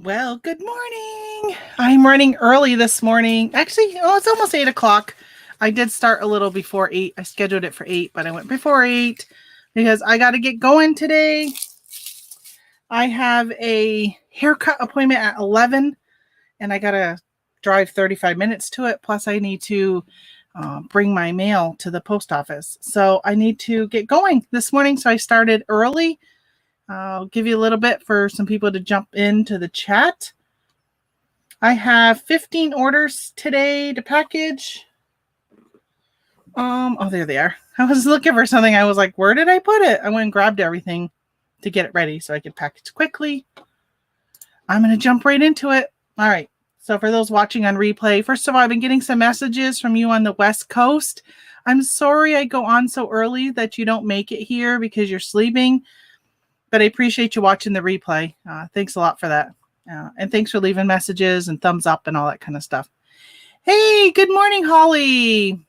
Well, good morning. I'm running early this morning. Actually, it's almost 8 o'clock. I did start a little before 8. I scheduled it for 8, but I went before 8 because I got to get going today. I have a haircut appointment at 11, and I got to drive 35 minutes to it. Plus, I need to bring my mail to the post office. So I need to get going this morning. So I started early. I'll give you a little bit for some people to jump into the chat. I have 15 orders today to package. Oh, there they are. I was looking for something. I was like, where did I put it? I went and grabbed everything to get it ready so I could package quickly. I'm going to jump right into it. All right. So for those watching on replay, first of all, I've been getting some messages from you on the West Coast. I'm sorry I go on so early that you don't make it here because you're sleeping, but I appreciate you watching the replay. Thanks a lot for that. And thanks for leaving messages and thumbs up and all that kind of stuff. Hey, good morning, Holly.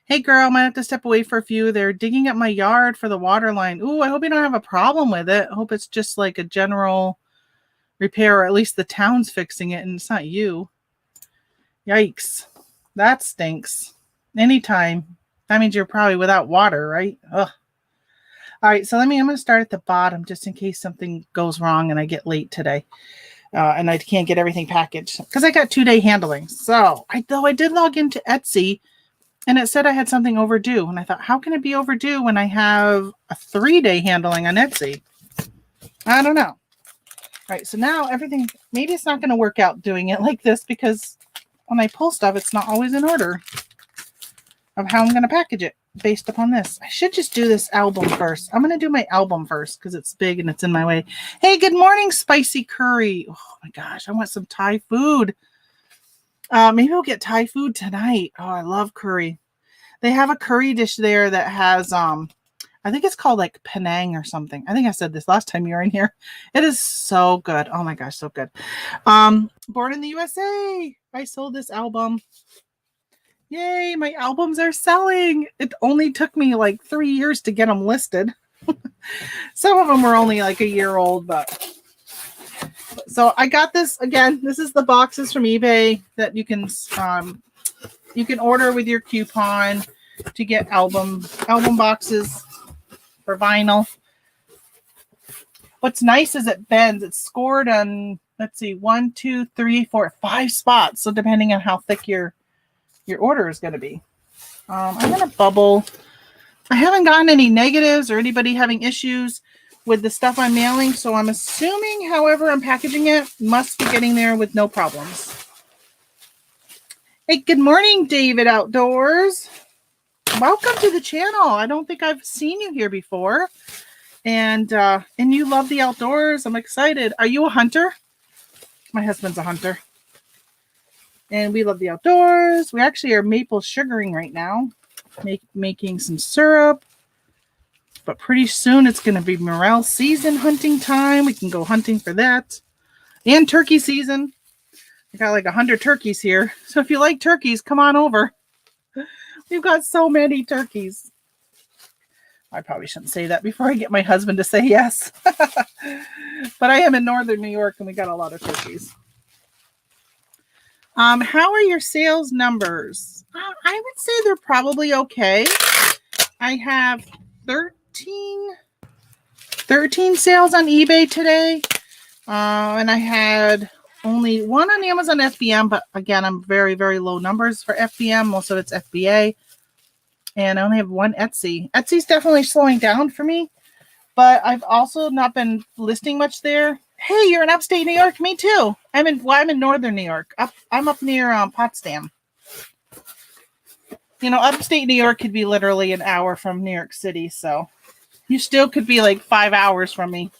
Hey, girl, I might have to step away for a few. They're digging up my yard for the water line. Ooh, I hope you don't have a problem with it. I hope it's just like a general repair, or at least the town's fixing it and it's not you. Yikes. That stinks. Anytime. That means you're probably without water, right? Ugh. All right, so I'm going to start at the bottom just in case something goes wrong and I get late today. And I can't get everything packaged because I got 2-day handling. So, though I did log into Etsy and it said I had something overdue. And I thought, how can it be overdue when I have a 3-day handling on Etsy? I don't know. All right, so now everything, maybe it's not going to work out doing it like this because when I pull stuff, it's not always in order of how I'm going to package it based upon this. I should just do this album first. I'm going to do my album first because it's big and it's in my way. Hey, good morning, Spicy Curry. Oh my gosh, I want some Thai food. Maybe I'll get Thai food tonight. Oh, I love curry. They have a curry dish there that has, I think it's called like Penang or something. I think I said this last time you were in here. It is so good. Oh my gosh, so good. Born in the USA. I sold this album. Yay, my albums are selling. It only took me like 3 years to get them listed. Some of them were only like a year old, but so I got this again. This is the boxes from eBay that you can order with your coupon to get album boxes for vinyl. What's nice is it bends. It's scored on, let's see, 1, 2, 3, 4, 5 spots. So depending on how thick your order is going to be. I'm going to bubble. I haven't gotten any negatives or anybody having issues with the stuff I'm mailing, so I'm assuming however I'm packaging it must be getting there with no problems. Hey, good morning, David Outdoors. Welcome to the channel. I don't think I've seen you here before. And you love the outdoors. I'm excited. Are you a hunter? My husband's a hunter. And we love the outdoors. We actually are maple sugaring right now, making some syrup. But pretty soon it's going to be morel season, hunting time. We can go hunting for that. And turkey season. I got like 100 turkeys here. So if you like turkeys, come on over. We've got so many turkeys. I probably shouldn't say that before I get my husband to say yes. But I am in northern New York and we got a lot of turkeys. How are your sales numbers? I would say they're probably okay. I have 13 sales on eBay today. And I had only one on Amazon FBM, but again, I'm very, very low numbers for FBM. Most of it's FBA. And I only have one Etsy. Etsy's definitely slowing down for me, but I've also not been listing much there. Hey, you're in upstate New York. Me too. I'm in northern New York. I'm up near Potsdam. You know, upstate New York could be literally an hour from New York City, so you still could be like 5 hours from me.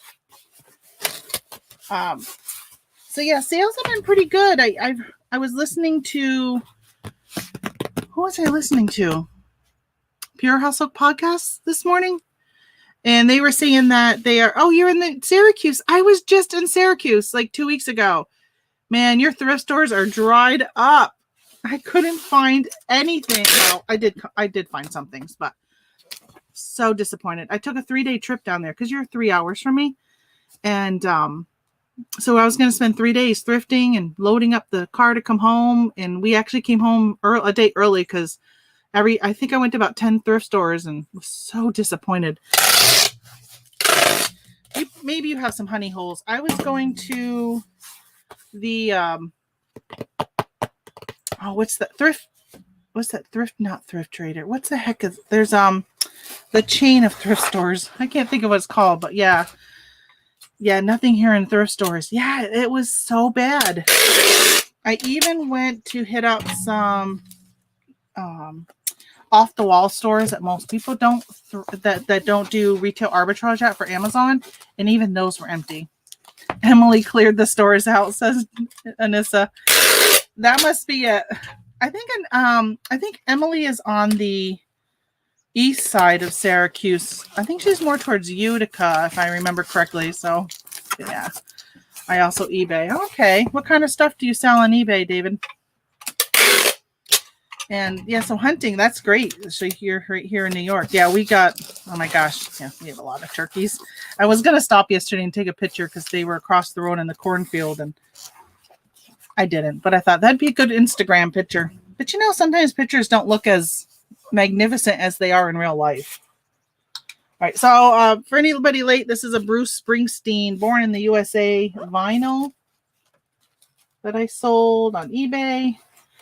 So yeah, sales have been pretty good. I was listening to, who was I listening to? Pure Household Podcast this morning. And they were saying that they are, oh, you're in the Syracuse. I was just in Syracuse like 2 weeks ago. Man, your thrift stores are dried up. I couldn't find anything. Well, I did find some things, but so disappointed. I took a 3-day trip down there because you're 3 hours from me. And So I was going to spend 3 days thrifting and loading up the car to come home. And we actually came home a day early because I think I went to about 10 thrift stores and was so disappointed. Maybe you have some honey holes. I was going to the, what's that thrift? What's that thrift? Not Thrift Trader. What's the heck is, there's, the chain of thrift stores. I can't think of what it's called, but yeah. Yeah, nothing here in thrift stores. Yeah, it was so bad. I even went to hit up some off the wall stores that most people don't that don't do retail arbitrage at for Amazon, and even those were empty. Emily cleared the stores out, says Anissa. That must be it. I think Emily is on the east side of Syracuse. I think she's more towards Utica, if I remember correctly. So, yeah. I also eBay. Okay. What kind of stuff do you sell on eBay, David? And yeah, so hunting, that's great. So you're right here in New York. Yeah, we got, oh my gosh. Yeah, we have a lot of turkeys. I was going to stop yesterday and take a picture because they were across the road in the cornfield, and I didn't. But I thought that'd be a good Instagram picture. But you know, sometimes pictures don't look as magnificent as they are in real life. All right, so for anybody late, this is a Bruce Springsteen Born in the USA vinyl that I sold on eBay.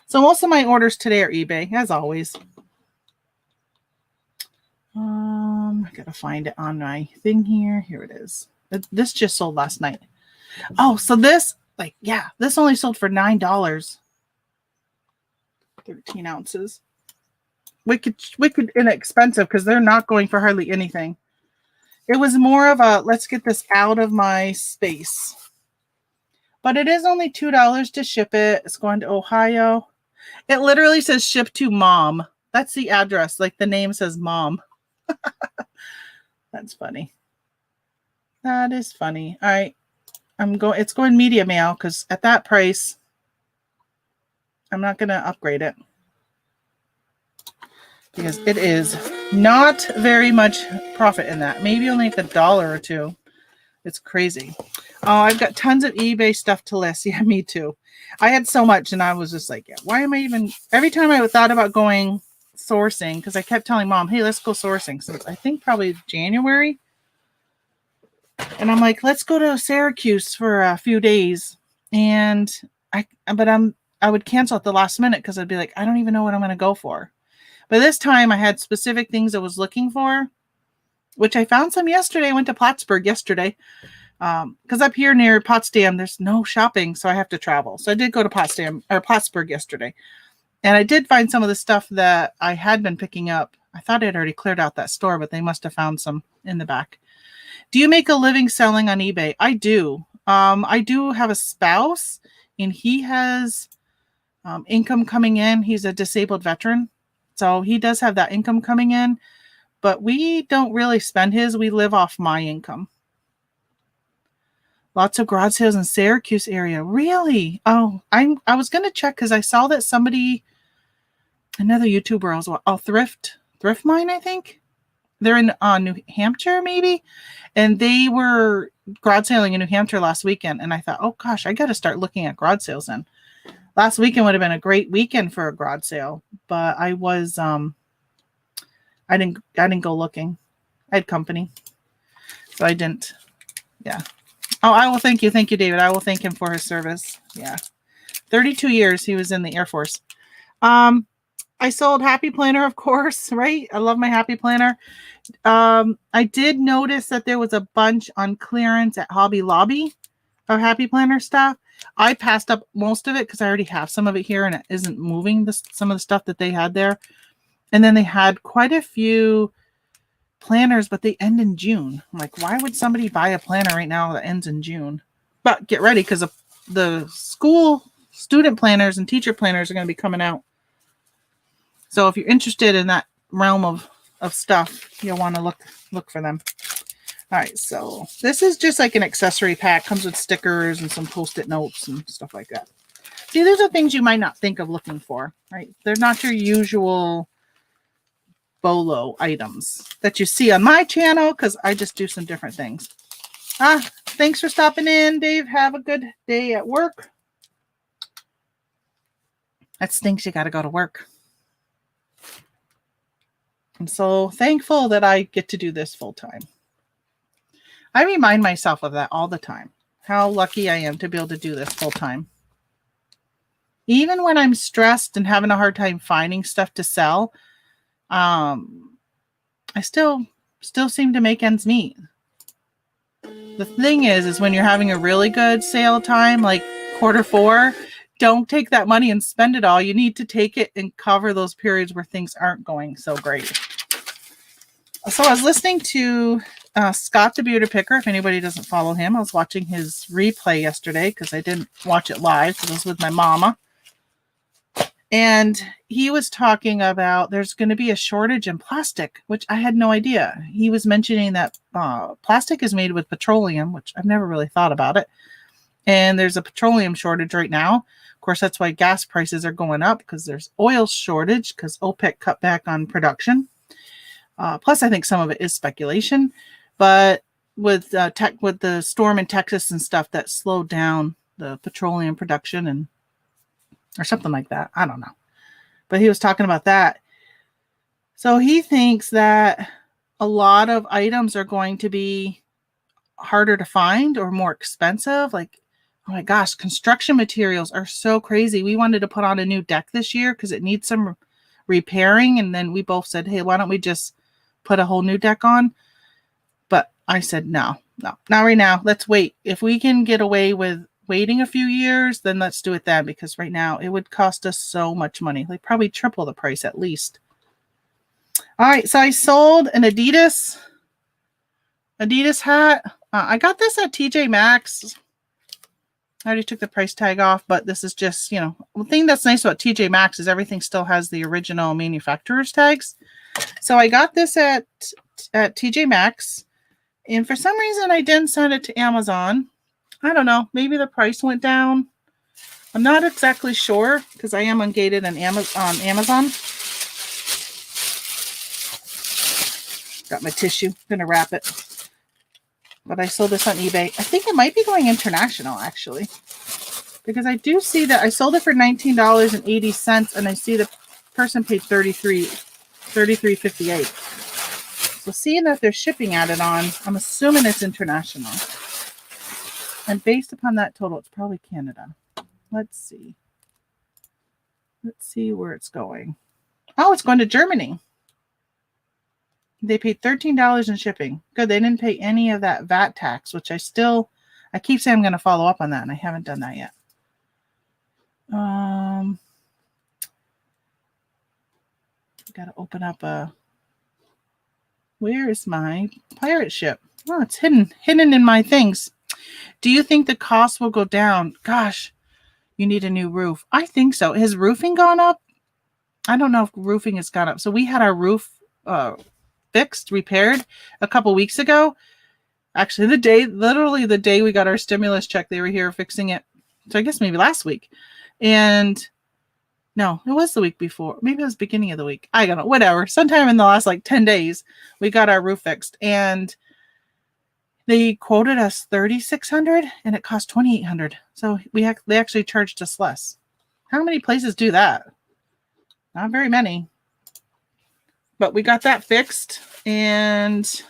So most of my orders today are eBay, as always. I gotta find it on my thing here. Here it is. This just sold last night. Oh, so this, this only sold for $9. 13 ounces. Wicked inexpensive because they're not going for hardly anything. It was more of a, let's get this out of my space. But it is only $2 to ship it. It's going to Ohio. It literally says ship to mom. That's the address. Like the name says mom. That's funny. That is funny. All right. It's going media mail because at that price, I'm not going to upgrade it. Because it is not very much profit in that. Maybe only like $1 or $2. It's crazy. Oh, I've got tons of eBay stuff to list. Yeah, me too. I had so much and I was just like, yeah, why am I even... Every time I thought about going sourcing, because I kept telling Mom, hey, let's go sourcing. So I think probably January. And I'm like, let's go to Syracuse for a few days. And I would cancel at the last minute because I'd be like, I don't even know what I'm going to go for. But this time I had specific things I was looking for, which I found some yesterday. I went to Plattsburgh yesterday because up here near Potsdam, there's no shopping, so I have to travel. So I did go to Plattsburgh yesterday. And I did find some of the stuff that I had been picking up. I thought I had already cleared out that store, but they must have found some in the back. Do you make a living selling on eBay? I do. I do have a spouse, and he has income coming in. He's a disabled veteran. So he does have that income coming in, but we don't really spend his. We live off my income. Lots of garage sales in Syracuse area. Really? Oh, I was going to check because I saw that somebody, another YouTuber as well. Oh, Thrift Mine, I think. They're in New Hampshire, maybe. And they were garage sailing in New Hampshire last weekend. And I thought, oh gosh, I got to start looking at garage sales then. Last weekend would have been a great weekend for a garage sale, but I was, I didn't go looking. I had company, so I didn't. Yeah. Oh, I will thank you. Thank you, David. I will thank him for his service. Yeah. 32 years he was in the Air Force. I sold Happy Planner, of course, right? I love my Happy Planner. I did notice that there was a bunch on clearance at Hobby Lobby of Happy Planner stuff. I passed up most of it because I already have some of it here and it isn't moving some of the stuff that they had there. And then they had quite a few planners, but they end in June. I'm like, why would somebody buy a planner right now that ends in June? But get ready because the school student planners and teacher planners are going to be coming out. So if you're interested in that realm of stuff, you'll want to look for them. All right, so this is just like an accessory pack. Comes with stickers and some Post-it notes and stuff like that. See, those are things you might not think of looking for, right? They're not your usual BOLO items that you see on my channel because I just do some different things. Thanks for stopping in, Dave. Have a good day at work. That stinks. You got to go to work. I'm so thankful that I get to do this full time. I remind myself of that all the time. How lucky I am to be able to do this full time. Even when I'm stressed and having a hard time finding stuff to sell, I still seem to make ends meet. The thing is when you're having a really good sale time, like Q4, don't take that money and spend it all. You need to take it and cover those periods where things aren't going so great. So I was listening to Scott the Beauty Picker. If anybody doesn't follow him, I was watching his replay yesterday because I didn't watch it live because I was with my mama. And he was talking about there's going to be a shortage in plastic, which I had no idea. He was mentioning that plastic is made with petroleum, which I've never really thought about it. And there's a petroleum shortage right now. Of course, that's why gas prices are going up because there's oil shortage because OPEC cut back on production. Plus, I think some of it is speculation. But with the storm in Texas and stuff, that slowed down the petroleum production or something like that. I don't know. But he was talking about that. So he thinks that a lot of items are going to be harder to find or more expensive. Like, oh my gosh, construction materials are so crazy. We wanted to put on a new deck this year because it needs some repairing. And then we both said, hey, why don't we just put a whole new deck on? But I said, no, not right now. Let's wait. If we can get away with waiting a few years, then let's do it then, because right now it would cost us so much money, like probably triple the price at least. All right, so I sold an Adidas hat. I got this at TJ Maxx. I already took the price tag off, but this is just, the thing that's nice about TJ Maxx is everything still has the original manufacturer's tags. So I got this at TJ Maxx, and for some reason I didn't send it to Amazon. I don't know. Maybe the price went down. I'm not exactly sure because I am ungated on Amazon. Got my tissue. I'm going to wrap it. But I sold this on eBay. I think it might be going international, actually. Because I do see that I sold it for $19.80, and I see the person paid $33.58. So seeing that there's shipping added on, I'm assuming it's international. And based upon that total, it's probably Canada. Let's see. Let's see where it's going. Oh, it's going to Germany. They paid $13 in shipping. Good. They didn't pay any of that VAT tax, which I keep saying I'm going to follow up on that, and I haven't done that yet. Got to open up where is my pirate ship? Oh, it's hidden in my things. Do you think the cost will go down? Gosh, you need a new roof. I think so. Has roofing gone up? I don't know if roofing has gone up. So we had our roof repaired a couple weeks ago. Actually, literally the day we got our stimulus check, they were here fixing it. So I guess maybe last week. And no, it was the week before. Maybe it was beginning of the week. I don't know. Whatever. Sometime in the last 10 days, we got our roof fixed. And they quoted us $3,600 and it cost $2,800. So they actually charged us less. How many places do that? Not very many. But we got that fixed, and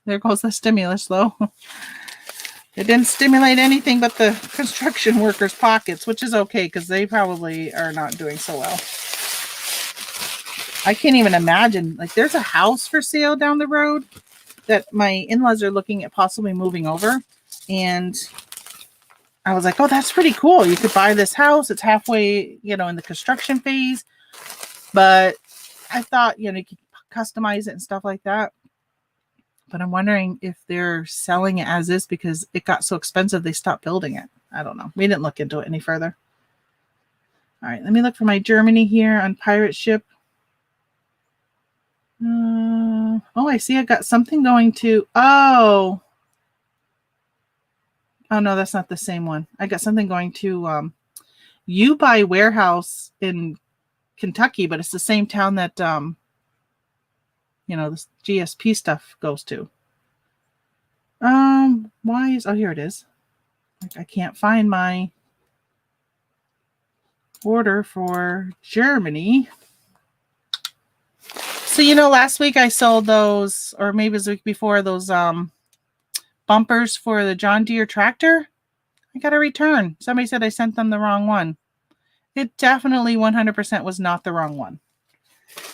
there goes the stimulus, though. It didn't stimulate anything but the construction workers' pockets, which is okay because they probably are not doing so well. I can't even imagine. There's a house for sale down the road that my in-laws are looking at possibly moving over. And I was like, oh, that's pretty cool. You could buy this house. It's halfway, in the construction phase. But I thought, you could customize it and stuff like that. But I'm wondering if they're selling it as is because it got so expensive they stopped building it. I don't know. We didn't look into it any further. All right, let me look for my Germany here on pirate ship. I see I got something going to... Oh, no, that's not the same one. I got something going to U-Buy warehouse in Kentucky, but it's the same town that... this GSP stuff goes to. Why is, oh, here it is. Like, I can't find my order for Germany. So, last week I sold those, or maybe it was the week before, those bumpers for the John Deere tractor. I got a return. Somebody said I sent them the wrong one. It definitely 100% was not the wrong one.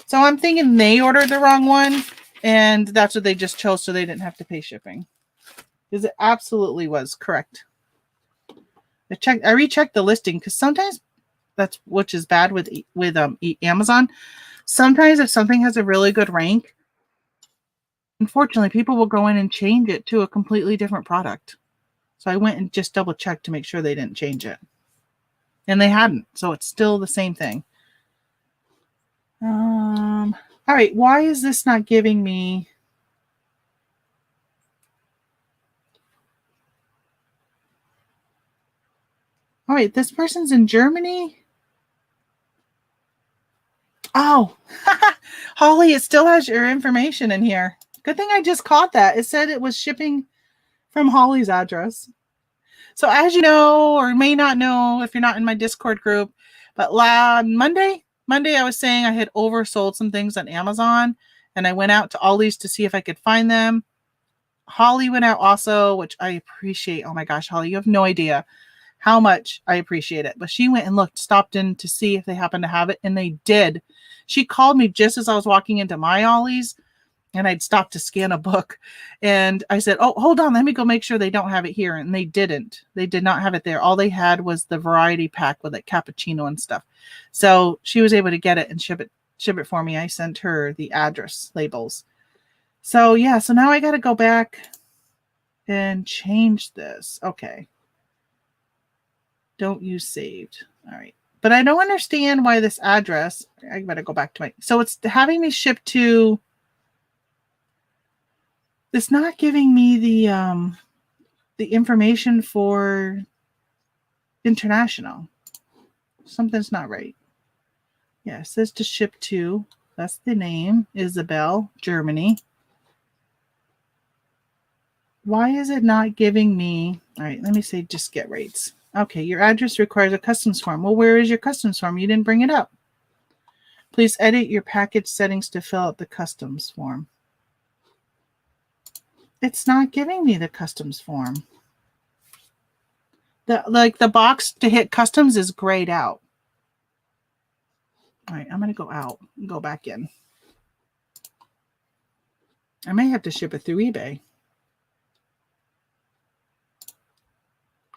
So I'm thinking they ordered the wrong one, and that's what they just chose so they didn't have to pay shipping. Because it absolutely was correct. I rechecked the listing because sometimes which is bad with Amazon. Sometimes if something has a really good rank, unfortunately, people will go in and change it to a completely different product. So I went and just double checked to make sure they didn't change it. And they hadn't. So it's still the same thing. All right. Why is this not giving me... All right. This person's in Germany. Oh, Holly, it still has your information in here. Good thing I just caught that. It said it was shipping from Holly's address. So as you know, or may not know if you're not in my Discord group, but Monday I was saying I had oversold some things on Amazon, and I went out to Ollie's to see if I could find them. Holly went out also, which I appreciate. Oh my gosh, Holly, you have no idea how much I appreciate it. But she went and stopped in to see if they happened to have it, and they did. She called me just as I was walking into my Ollie's, and I'd stopped to scan a book. And I said, oh, hold on, let me go make sure they don't have it here. And they didn't. They did not have it there. All they had was the variety pack with it, cappuccino and stuff. So she was able to get it and ship it for me. I sent her the address labels. So yeah, so now I got to go back and change this. Okay. Don't use saved. All right. But I don't understand why this address, I better go back to so it's having me ship to, it's not giving me the information for international. Something's not right. Yeah, it says to ship to, that's the name, Isabel, Germany. Why is it not giving me, all right, let me say just get rates. Okay, your address requires a customs form. Well, where is your customs form? You didn't bring it up. Please edit your package settings to fill out the customs form. It's not giving me the customs form. The box to hit customs is grayed out. All right, I'm going to go out and go back in. I may have to ship it through eBay.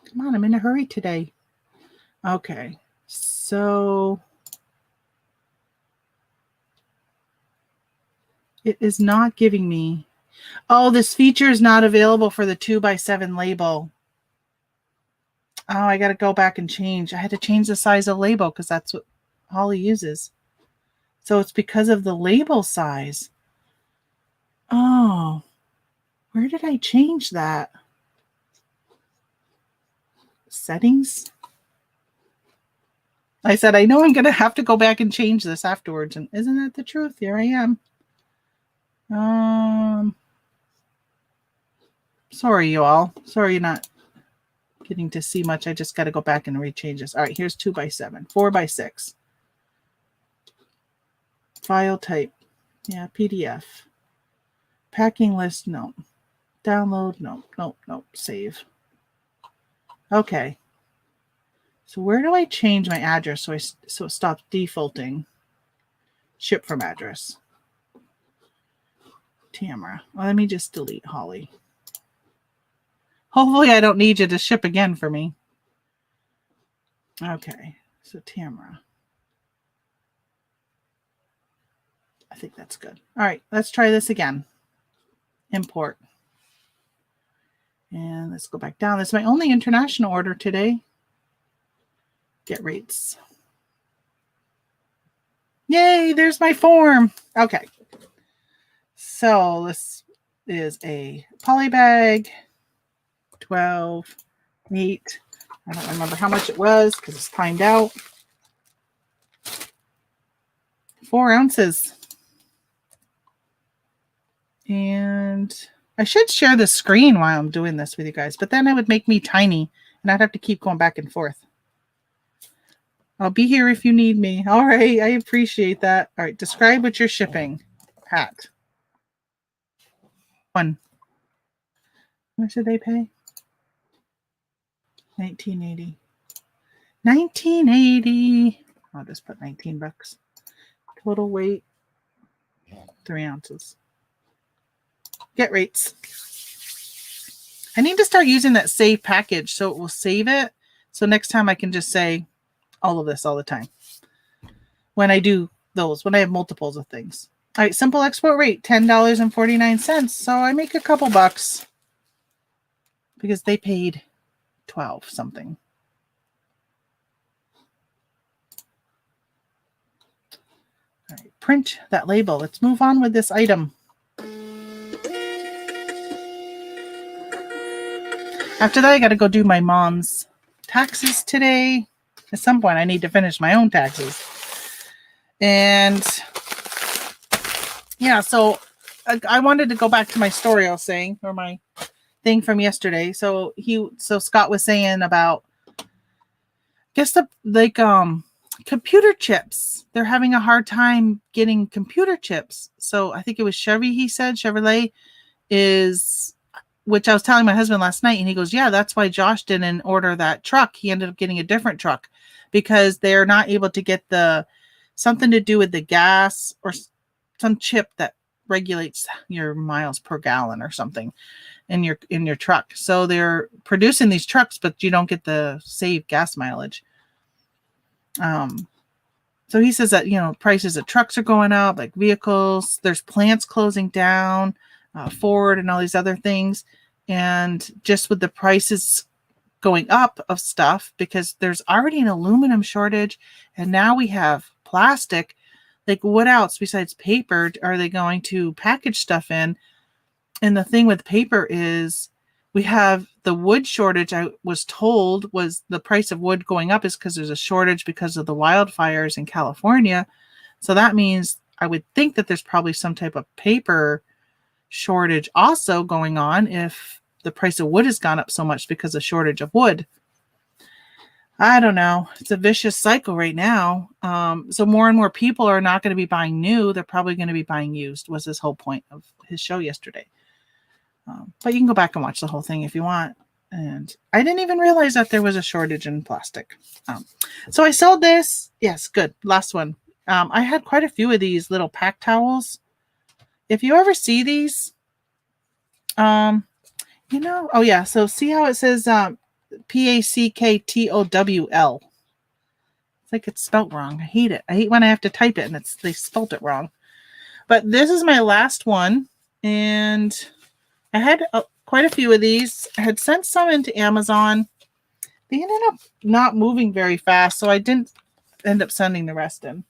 Come on, I'm in a hurry today. Okay, so it is not giving me. Oh, this feature is not available for the 2x7 label. Oh, I got to go back and change. I had to change the size of label because that's what Holly uses. So it's because of the label size. Oh, where did I change that? Settings? I said, I know I'm going to have to go back and change this afterwards. And isn't that the truth? Here I am. Sorry, you all. Sorry you're not getting to see much. I just got to go back and rechange this. All right, here's 2x7, 4x6. File type. Yeah, PDF. Packing list, no. Download, no. Save. Okay. So where do I change my address so it stops defaulting? Ship from address. Tamara. Well, let me just delete Holly. Hopefully I don't need you to ship again for me. Okay. So Tamara. I think that's good. All right. Let's try this again. Import. And let's go back down. This is my only international order today. Get rates. Yay, there's my form. Okay. So this is a poly bag. 12, 8. I don't remember how much it was because it's timed out. 4 ounces. And I should share the screen while I'm doing this with you guys, but then it would make me tiny and I'd have to keep going back and forth. I'll be here if you need me. All right. I appreciate that. All right. Describe what you're shipping. Hat. One. What should they pay? $19.80. $19.80. I'll just put 19 bucks. Total weight, 3 ounces. Get rates. I need to start using that save package so it will save it. So next time I can just say all of this all the time. When I do those, when I have multiples of things. All right, simple export rate, $10.49. So I make a couple bucks because they paid 12 something. All right, print that label. Let's move on with this item. After that, I got to go do my mom's taxes today. At some point, I need to finish my own taxes. And yeah, so I wanted to go back to my story I was saying, or my thing from yesterday. So Scott was saying about, I guess computer chips. They're having a hard time getting computer chips. So I think it was Chevrolet is, which I was telling my husband last night, and he goes, yeah, that's why Josh didn't order that truck. He ended up getting a different truck because they're not able to get something to do with the gas or some chip that regulates your miles per gallon or something in your truck. So they're producing these trucks, but you don't get the saved gas mileage. So he says that, prices of trucks are going up, like vehicles, there's plants closing down, Ford and all these other things. And just with the prices going up of stuff, because there's already an aluminum shortage and now we have plastic, like what else besides paper are they going to package stuff in? And the thing with paper is we have the wood shortage. I was told was the price of wood going up is because there's a shortage because of the wildfires in California. So that means I would think that there's probably some type of paper shortage also going on if the price of wood has gone up so much because of shortage of wood. I don't know. It's a vicious cycle right now. So more and more people are not going to be buying new. They're probably going to be buying used, was his whole point of his show yesterday. But you can go back and watch the whole thing if you want. And I didn't even realize that there was a shortage in plastic. So I sold this. Yes, good. Last one. I had quite a few of these little pack towels. If you ever see these, oh yeah. So see how it says PACKTOWL. It's like it's spelt wrong. I hate it. I hate when I have to type it and they spelt it wrong. But this is my last one. And I had quite a few of these. I had sent some into Amazon. They ended up not moving very fast, so I didn't end up sending the rest in.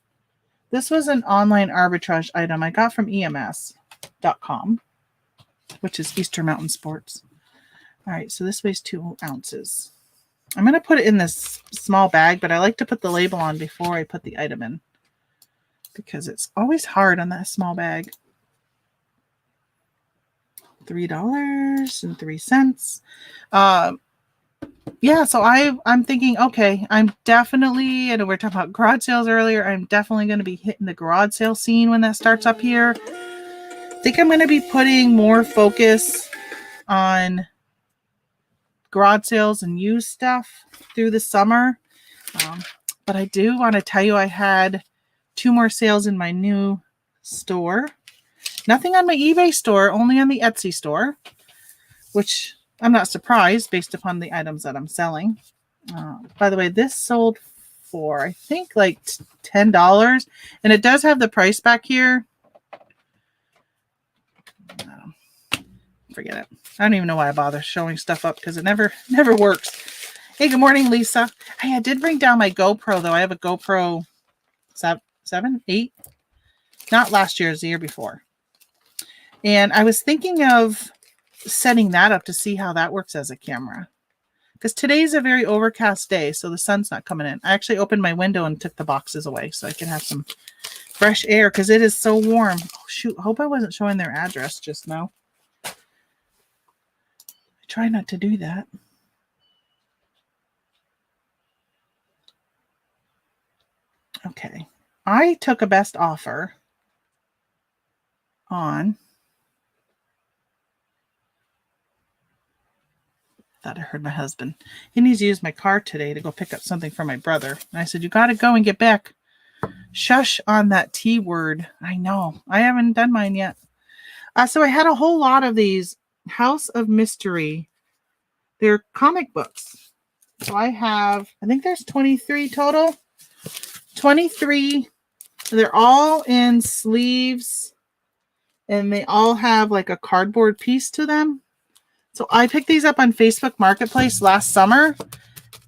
This was an online arbitrage item I got from EMS.com, which is Eastern Mountain Sports. All right, so this weighs 2 ounces. I'm going to put it in this small bag, but I like to put the label on before I put the item in because it's always hard on that small bag. $3.03. Yeah, so I'm thinking, okay, I'm definitely, and we were talking about garage sales earlier, I'm definitely going to be hitting the garage sale scene when that starts up here. I think I'm going to be putting more focus on garage sales and used stuff through the summer. But I do want to tell you I had 2 more sales in my new store. Nothing on my eBay store, only on the Etsy store, which I'm not surprised based upon the items that I'm selling. By the way, this sold for, I think, like $10. And it does have the price back here. Forget it. I don't even know why I bother showing stuff up because it never works. Hey, good morning, Lisa. Hey, I did bring down my GoPro, though. I have a GoPro 7, 8. Not last year, it was the year before. And I was thinking of setting that up to see how that works as a camera. Because today's a very overcast day, so the sun's not coming in. I actually opened my window and took the boxes away so I can have some fresh air because it is so warm. Oh, shoot. I hope I wasn't showing their address just now. try not to do that. Okay. I took a best offer on. Thought I heard my husband. He needs to use my car today to go pick up something for my brother. And I said, you got to go and get back. Shush on that T word. I know. I haven't done mine yet. So I had a whole lot of these House of Mystery. They're comic books. So I think there's 23 total. 23. They're all in sleeves. And they all have like a cardboard piece to them. So I picked these up on Facebook Marketplace last summer,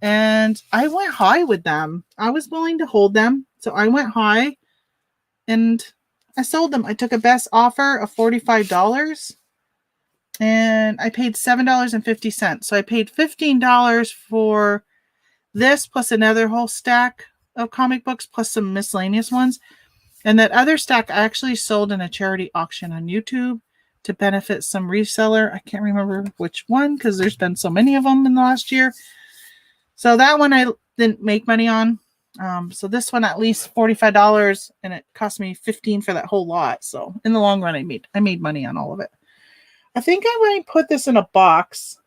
and I went high with them. I was willing to hold them, so I went high, and I sold them. I took a best offer of $45, and I paid $7.50. So I paid $15 for this, plus another whole stack of comic books, plus some miscellaneous ones. And that other stack I actually sold in a charity auction on YouTube to benefit some reseller. I can't remember which one because there's been so many of them in the last year. So that one I didn't make money on. So this one at least $45, and it cost me $15 for that whole lot. So in the long run, I made money on all of it. I think I might put this in a box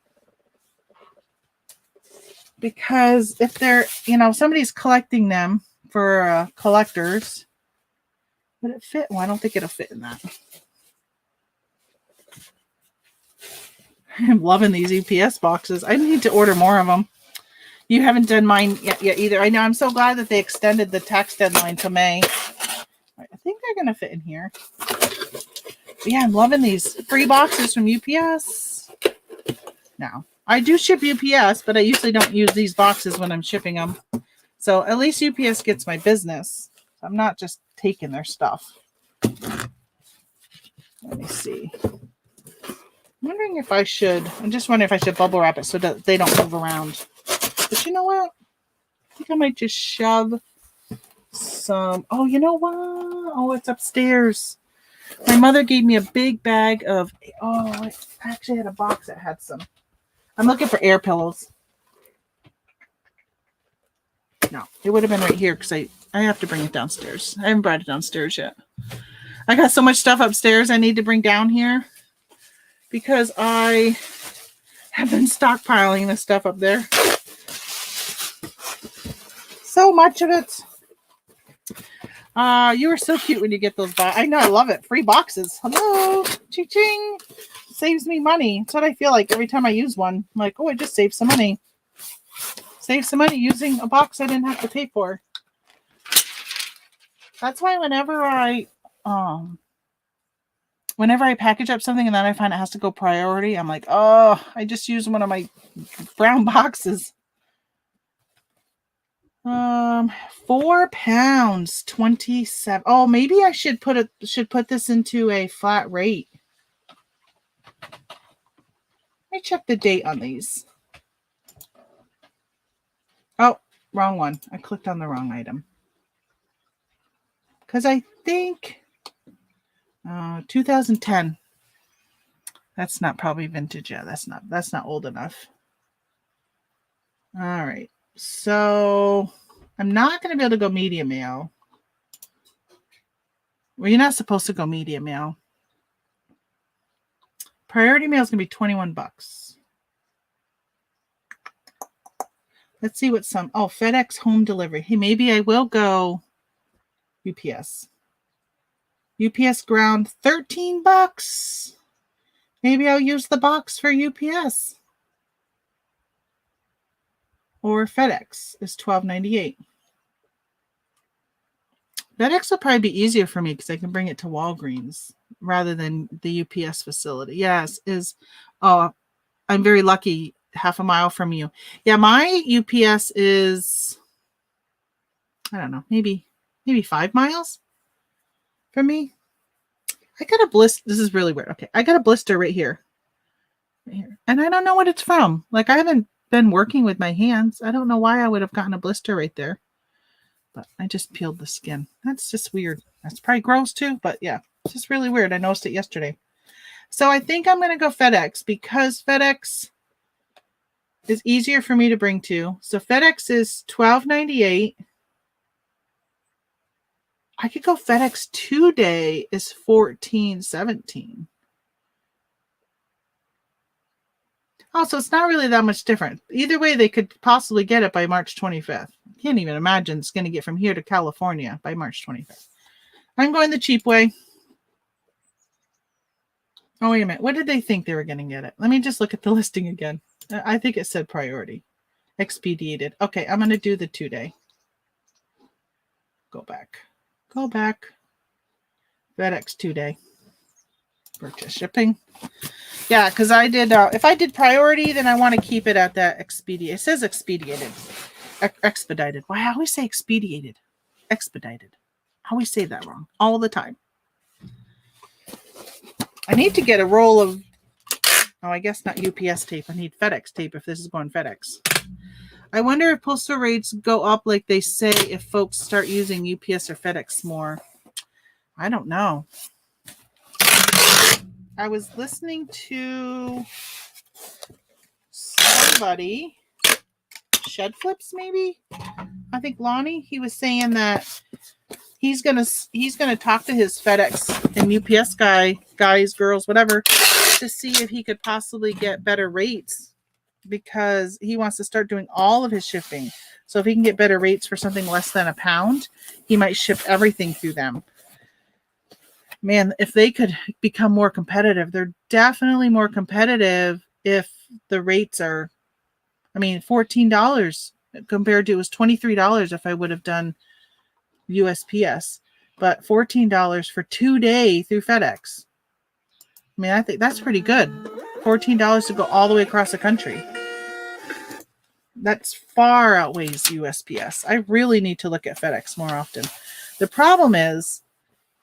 because if they're, somebody's collecting them for collectors, would it fit? Well, I don't think it'll fit in that. I'm loving these UPS boxes. I need to order more of them. You haven't done mine yet either. I know. I'm so glad that they extended the tax deadline to May. I think they're going to fit in here. But yeah, I'm loving these free boxes from UPS. Now, I do ship UPS, but I usually don't use these boxes when I'm shipping them. So at least UPS gets my business. I'm not just taking their stuff. Let me see. I'm wondering if I should bubble wrap it so that they don't move around. But you know what? I think I might just shove some. Oh, you know what? Oh, it's upstairs. My mother gave me a big bag of. Oh, I actually had a box that had some. I'm looking for air pillows. No, it would have been right here because I have to bring it downstairs. I haven't brought it downstairs yet. I got so much stuff upstairs I need to bring down here because I have been stockpiling this stuff up there. So much of it. You were so cute when you get those. I know, I love it. Free boxes. Hello. Ching-ching. Saves me money. That's what I feel like every time I use one. I'm like, oh, I just saved some money. Save some money using a box I didn't have to pay for. That's why whenever I package up something and then I find it has to go priority, I'm like, oh, I just used one of my brown boxes. £4.27. Oh, maybe I should put this into a flat rate. Let me check the date on these. Oh, wrong one. I clicked on the wrong item. Because I think 2010. That's not probably vintage yet. That's not old enough. All right. So I'm not going to be able to go media mail. Well, you're not supposed to go media mail. Priority mail is going to be $21. Let's see what FedEx home delivery. Hey, maybe I will go UPS. UPS ground, $13. Maybe I'll use the box for UPS. Or FedEx is $12.98. FedEx will probably be easier for me because I can bring it to Walgreens rather than the UPS facility. Yes, I'm very lucky, half a mile from you. Yeah, my UPS is, I don't know, maybe 5 miles from me. I got a blister. This is really weird. Okay, I got a blister right here. And I don't know what it's from. Like, I haven't been working with my hands. I don't know why I would have gotten a blister right there. But I just peeled the skin. That's just weird. That's probably gross too. But yeah, it's just really weird. I noticed it yesterday. So I think I'm going to go FedEx because FedEx is easier for me to bring to. So FedEx is $12.98. I could go FedEx 2-day is $14.17. Oh, so it's not really that much different. Either way, they could possibly get it by March 25th. I can't even imagine it's going to get from here to California by March 25th. I'm going the cheap way. Oh, wait a minute. What did they think they were going to get it? Let me just look at the listing again. I think it said priority. Expedited. Okay, I'm going to do the 2-day. Go back. FedEx 2-day. Purchase shipping. Yeah, because I did, if I did priority, then I want to keep it at that expedient. It says expedited. Expedited. Why I always say expedited? Expedited. I always say that wrong all the time. I need to get a roll of, oh, I guess not UPS tape. I need FedEx tape if this is going FedEx. I wonder if postal rates go up like they say if folks start using UPS or FedEx more. I don't know. I was listening to somebody, Shed Flips maybe? I think Lonnie, he was saying that he's gonna talk to his FedEx and UPS guys, girls, whatever, to see if he could possibly get better rates because he wants to start doing all of his shipping. So if he can get better rates for something less than £1, he might ship everything through them. Man, if they could become more competitive, they're definitely more competitive if the rates are, I mean, $14 compared to, it was $23 if I would have done USPS, but $14 for 2-day through FedEx. I mean, I think that's pretty good. $14 to go all the way across the country. That's far outweighs USPS. I really need to look at FedEx more often. The problem is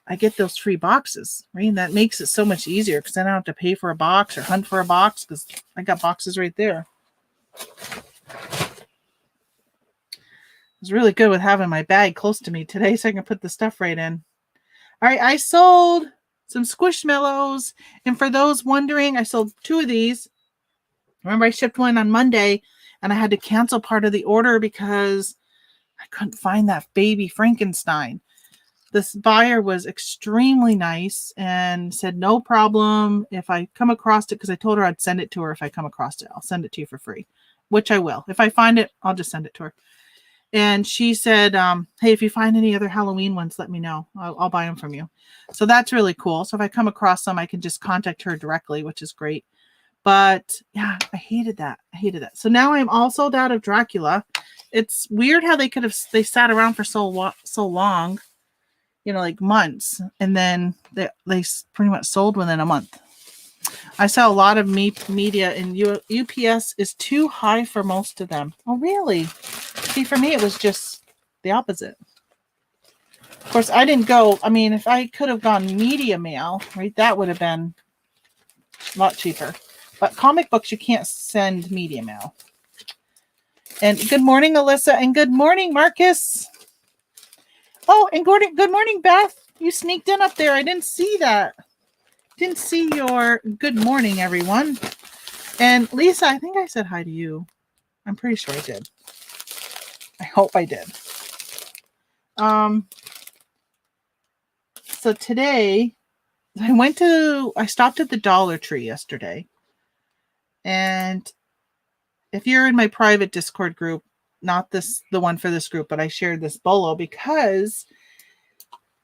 I get those free boxes, right? And that makes it so much easier because I don't have to pay for a box or hunt for a box because I got boxes right there. It's really good with having my bag close to me today so I can put the stuff right in. All right, I sold some Squishmallows. And for those wondering, I sold 2 of these. Remember, I shipped one on Monday and I had to cancel part of the order because I couldn't find that baby Frankenstein. This buyer was extremely nice and said, no problem. If I come across it, because I told her I'd send it to her if I come across it. I'll send it to you for free, which I will. If I find it, I'll just send it to her. And she said, hey, if you find any other Halloween ones, let me know. I'll buy them from you. So that's really cool. So if I come across them, I can just contact her directly, which is great. But yeah, I hated that. So now I'm all sold out of Dracula. It's weird how they sat around for so long. You know, like months, and then they pretty much sold within a month. I saw a lot of media, and UPS is too high for most of them. Oh, really? See, for me, it was just the opposite. Of course, I didn't go. I mean, if I could have gone media mail, right, that would have been a lot cheaper. But comic books, you can't send media mail. And good morning, Alyssa, and good morning, Marcus. Oh, and good morning, Beth. You sneaked in up there. I didn't see that. Didn't see your good morning, everyone. And Lisa, I think I said hi to you. I'm pretty sure I did. I hope I did. So today, I stopped at the Dollar Tree yesterday. And if you're in my private Discord group, not the one for this group, but I shared this bolo because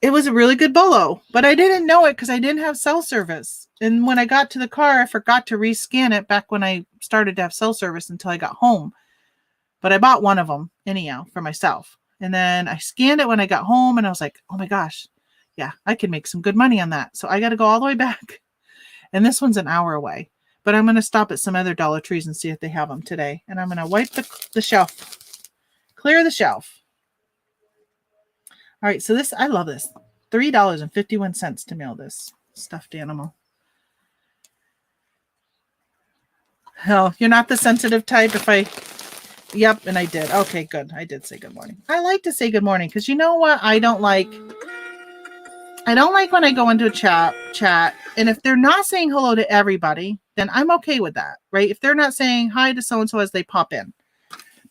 it was a really good bolo, but I didn't know it because I didn't have cell service. And when I got to the car, I forgot to rescan it back when I started to have cell service until I got home. But I bought one of them anyhow for myself. And then I scanned it when I got home and I was like, oh my gosh, yeah, I can make some good money on that. So I got to go all the way back. And this one's an hour away, but I'm going to stop at some other Dollar Trees and see if they have them today. And I'm going to wipe the shelf. Clear the shelf. All right, so this, I love this. $3.51 to mail this stuffed animal. Oh, you're not the sensitive type. Yep, and I did. Okay, good. I did say good morning. I like to say good morning because you know what I don't like? I don't like when I go into a chat, and if they're not saying hello to everybody, then I'm okay with that, right? If they're not saying hi to so-and-so as they pop in.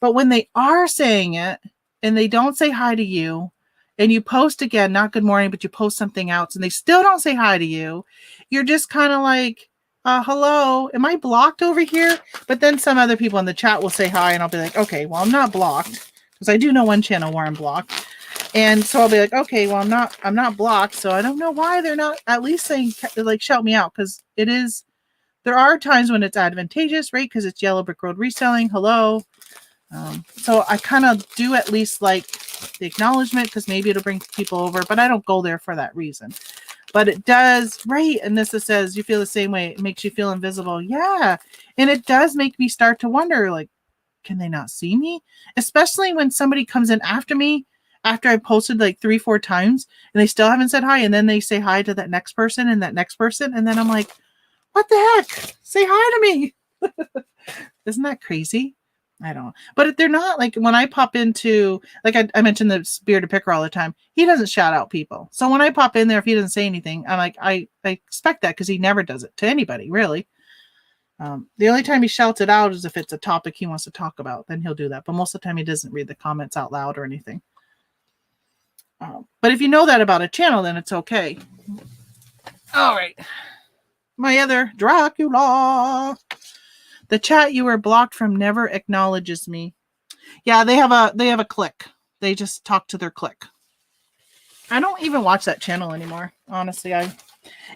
But when they are saying it and they don't say hi to you, and you post again, not good morning, but you post something else and they still don't say hi to you, you're just kind of like, hello, am I blocked over here? But then some other people in the chat will say hi and I'll be like, okay, well, I'm not blocked, because I do know one channel where I'm blocked. And so I'll be like, okay, well, I'm not blocked. So I don't know why they're not at least saying, like, shout me out, because there are times when it's advantageous, right? Because it's Yellow Brick Road reselling. Hello. So I kind of do at least like the acknowledgement, because maybe it'll bring people over, but I don't go there for that reason. But it does, right? And this says, you feel the same way. It makes you feel invisible. Yeah. And it does make me start to wonder, like, can they not see me? Especially when somebody comes in after me, after I posted like 3-4 times and they still haven't said hi. And then they say hi to that next person and that next person. And then I'm like, what the heck? Say hi to me. Isn't that crazy? I don't know. But if they're not, like, when I pop into, like I mentioned the Bearded Picker all the time, he doesn't shout out people. So when I pop in there, if he doesn't say anything, I'm like, I expect that, because he never does it to anybody, really. The only time he shouts it out is if it's a topic he wants to talk about, then he'll do that. But most of the time he doesn't read the comments out loud or anything. But if you know that about a channel, then it's okay. All right. My other Dracula. The chat you were blocked from never acknowledges me. Yeah, they have a click. They just talk to their click. I don't even watch that channel anymore. Honestly,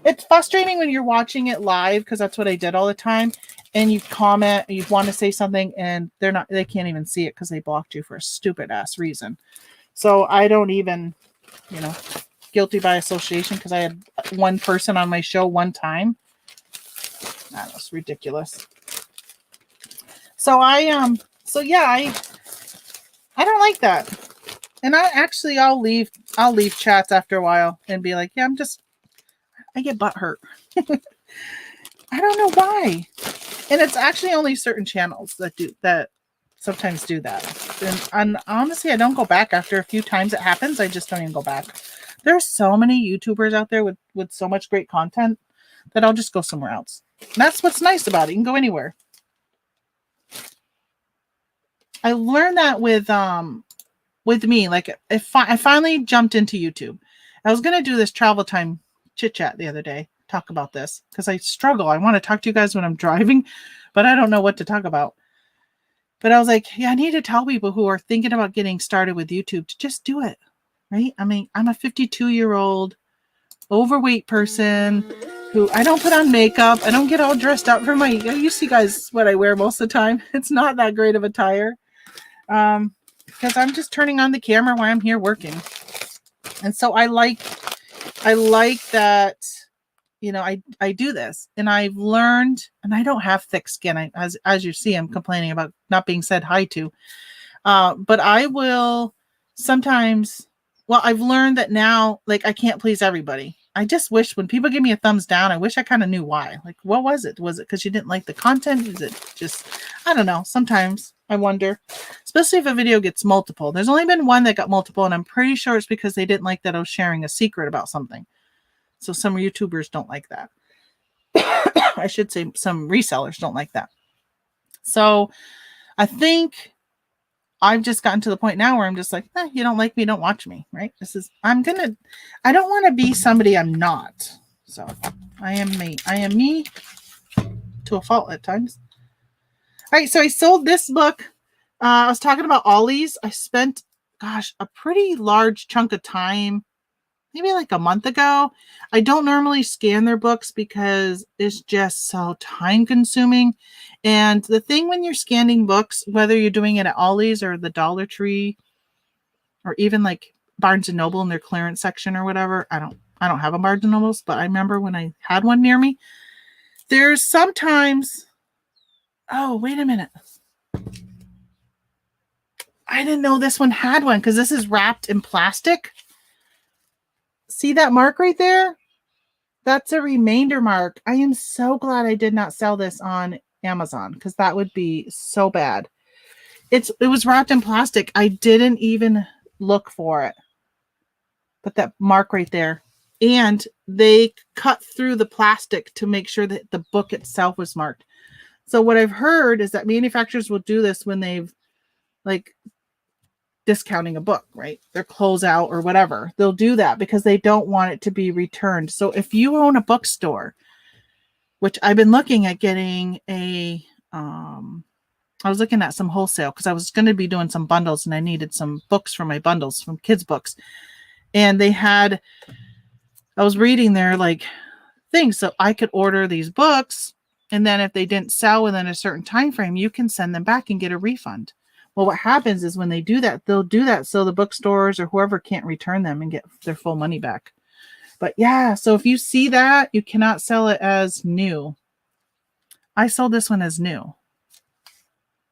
it's frustrating when you're watching it live, because that's what I did all the time. And you comment, you want to say something, and they can't even see it because they blocked you for a stupid ass reason. So I don't even, guilty by association, because I had one person on my show one time. That was ridiculous. So I don't like that. And I'll leave chats after a while and be like, yeah, I get butthurt. I don't know why. And it's actually only certain channels that sometimes do that. And honestly, I don't go back after a few times it happens. I just don't even go back. There's so many YouTubers out there with so much great content that I'll just go somewhere else. And that's what's nice about it. You can go anywhere. I learned that with me. Like, I finally jumped into YouTube. I was going to do this travel time chit chat the other day, talk about this, because I struggle. I want to talk to you guys when I'm driving, but I don't know what to talk about. But I was like, yeah, I need to tell people who are thinking about getting started with YouTube to just do it, right? I mean, I'm a 52-year-old overweight person who, I don't put on makeup. I don't get all dressed up you see guys what I wear most of the time. It's not that great of attire. Because I'm just turning on the camera while I'm here working. And so I like that, I do this, and I've learned, and I don't have thick skin. As you see, I'm complaining about not being said hi to. But I will sometimes, I've learned that now, like, I can't please everybody. I just wish when people give me a thumbs down, I wish I kind of knew why. Like, what was it? Was it because you didn't like the content? Is it just, I don't know. Sometimes I wonder, especially if a video gets multiple. There's only been one that got multiple, and I'm pretty sure it's because they didn't like that I was sharing a secret about something. So some YouTubers don't like that. I should say some resellers don't like that. So I think I've just gotten to the point now where I'm just like, you don't like me, don't watch me, right? I don't want to be somebody I'm not. So I am me. I am me to a fault at times. All right, so I sold this book. I was talking about Ollie's. I spent, a pretty large chunk of time, maybe like a month ago. I don't normally scan their books because it's just so time consuming. And the thing when you're scanning books, whether you're doing it at Ollie's or the Dollar Tree, or even like Barnes and Noble in their clearance section or whatever, I don't have a Barnes and Nobles, but I remember when I had one near me, there's sometimes, oh, wait a minute. I didn't know this one had one, because this is wrapped in plastic. See that mark right there? That's a remainder mark. I am so glad I did not sell this on Amazon, because that would be so bad. It was wrapped in plastic. I didn't even look for it. But that mark right there, and they cut through the plastic to make sure that the book itself was marked. So what I've heard is that manufacturers will do this when they've like discounting a book, right? Their closeout or whatever. They'll do that because they don't want it to be returned. So if you own a bookstore, which I've been looking at getting I was looking at some wholesale because I was going to be doing some bundles and I needed some books for my bundles, from kids' books. And I was reading their like things. So I could order these books, and then if they didn't sell within a certain time frame, you can send them back and get a refund. Well, what happens is when they do that, they'll do that so the bookstores or whoever can't return them and get their full money back. But yeah, so if you see that, you cannot sell it as new. I sold this one as new.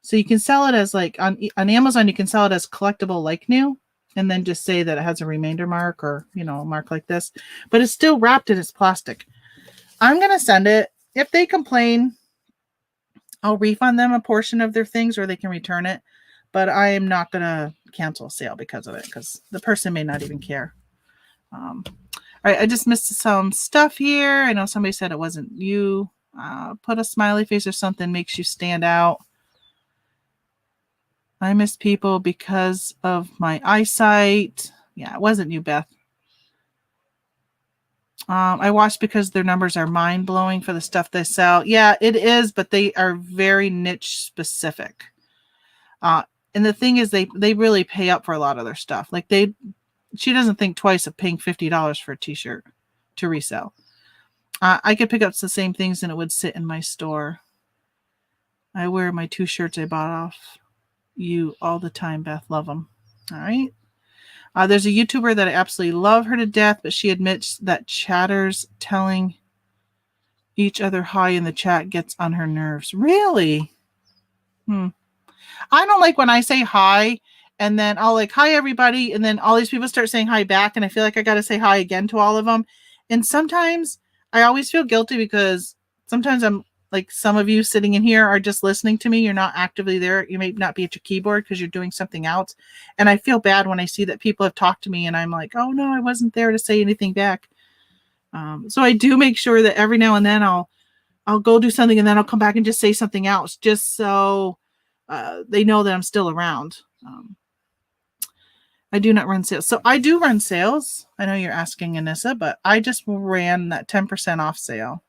So you can sell it as like on Amazon, you can sell it as collectible like new, and then just say that it has a remainder mark or, a mark like this, but it's still wrapped in its plastic. I'm going to send it. If they complain, I'll refund them a portion of their things or they can return it, but I am not going to cancel a sale because of it, because the person may not even care. All right, I just missed some stuff here. I know somebody said it wasn't you. Put a smiley face or something makes you stand out. I miss people because of my eyesight. Yeah, it wasn't you, Beth. I watch because their numbers are mind-blowing for the stuff they sell. Yeah, it is, but they are very niche specific. And the thing is, they really pay up for a lot of their stuff. Like she doesn't think twice of paying $50 for a t-shirt to resell. I could pick up the same things and it would sit in my store. I wear my 2 shirts I bought off you all the time, Beth. Love them. All right. There's a YouTuber that I absolutely love her to death, but she admits that chatters telling each other hi in the chat gets on her nerves. Really? I don't like when I say hi and then I'll like, hi everybody. And then all these people start saying hi back. And I feel like I got to say hi again to all of them. And sometimes I always feel guilty because sometimes I'm like, some of you sitting in here are just listening to me. You're not actively there. You may not be at your keyboard because you're doing something else. And I feel bad when I see that people have talked to me and I'm like, oh no, I wasn't there to say anything back. So I do make sure that every now and then I'll go do something and then I'll come back and just say something else just so they know that I'm still around. I do not run sales. So I do run sales. I know you're asking, Anissa, but I just ran that 10% off sale.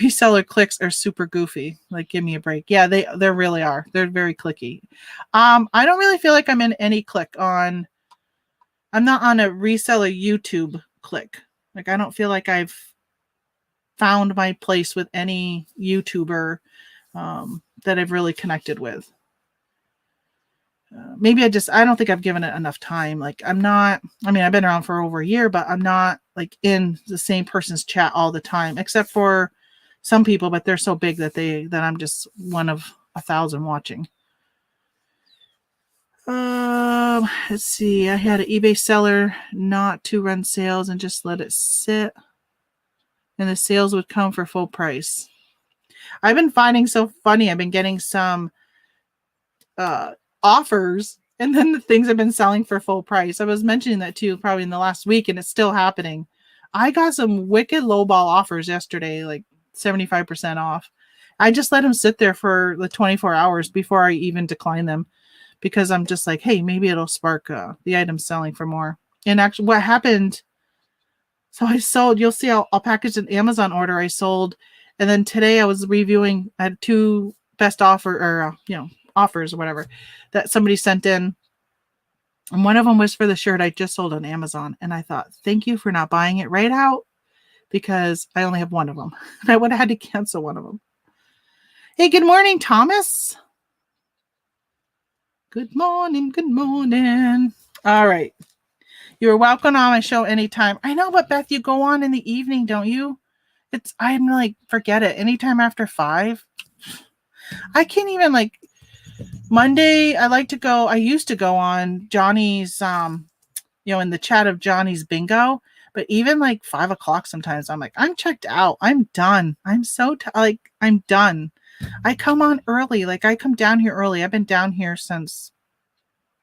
Reseller clicks are super goofy. Like, give me a break. Yeah, they really are. They're very clicky. I don't really feel like I'm in any click on. I'm not on a reseller YouTube click. Like, I don't feel like I've found my place with any YouTuber that I've really connected with. Maybe I don't think I've given it enough time. Like, I've been around for over a year, but I'm not like in the same person's chat all the time, except for some people, but they're so big that I'm just one of 1,000 watching. Let's see. I had an eBay seller not to run sales and just let it sit, and the sales would come for full price. I've been finding so funny. I've been getting some offers, and then the things have been selling for full price. I was mentioning that too, probably in the last week, and it's still happening. I got some wicked lowball offers yesterday, like 75% off. I just let them sit there for the 24 hours before I even decline them, because I'm just like, hey, maybe it'll spark the item selling for more. And actually what happened, so I sold, you'll see, I'll package an Amazon order I sold. And then today I was reviewing, I had 2 best offer or, offers or whatever that somebody sent in. And one of them was for the shirt I just sold on Amazon. And I thought, thank you for not buying it right out, because I only have one of them. And I would have had to cancel one of them. Hey, good morning, Thomas. Good morning. Good morning. All right. You're welcome on my show anytime. I know, but Beth, you go on in the evening, don't you? I'm like, forget it. Anytime after 5. I can't even, like, Monday, I used to go on Johnny's, in the chat of Johnny's bingo. But even like 5 o'clock sometimes, I'm like, I'm checked out. I'm done. I'm so I'm done. I come on early. Like, I come down here early. I've been down here since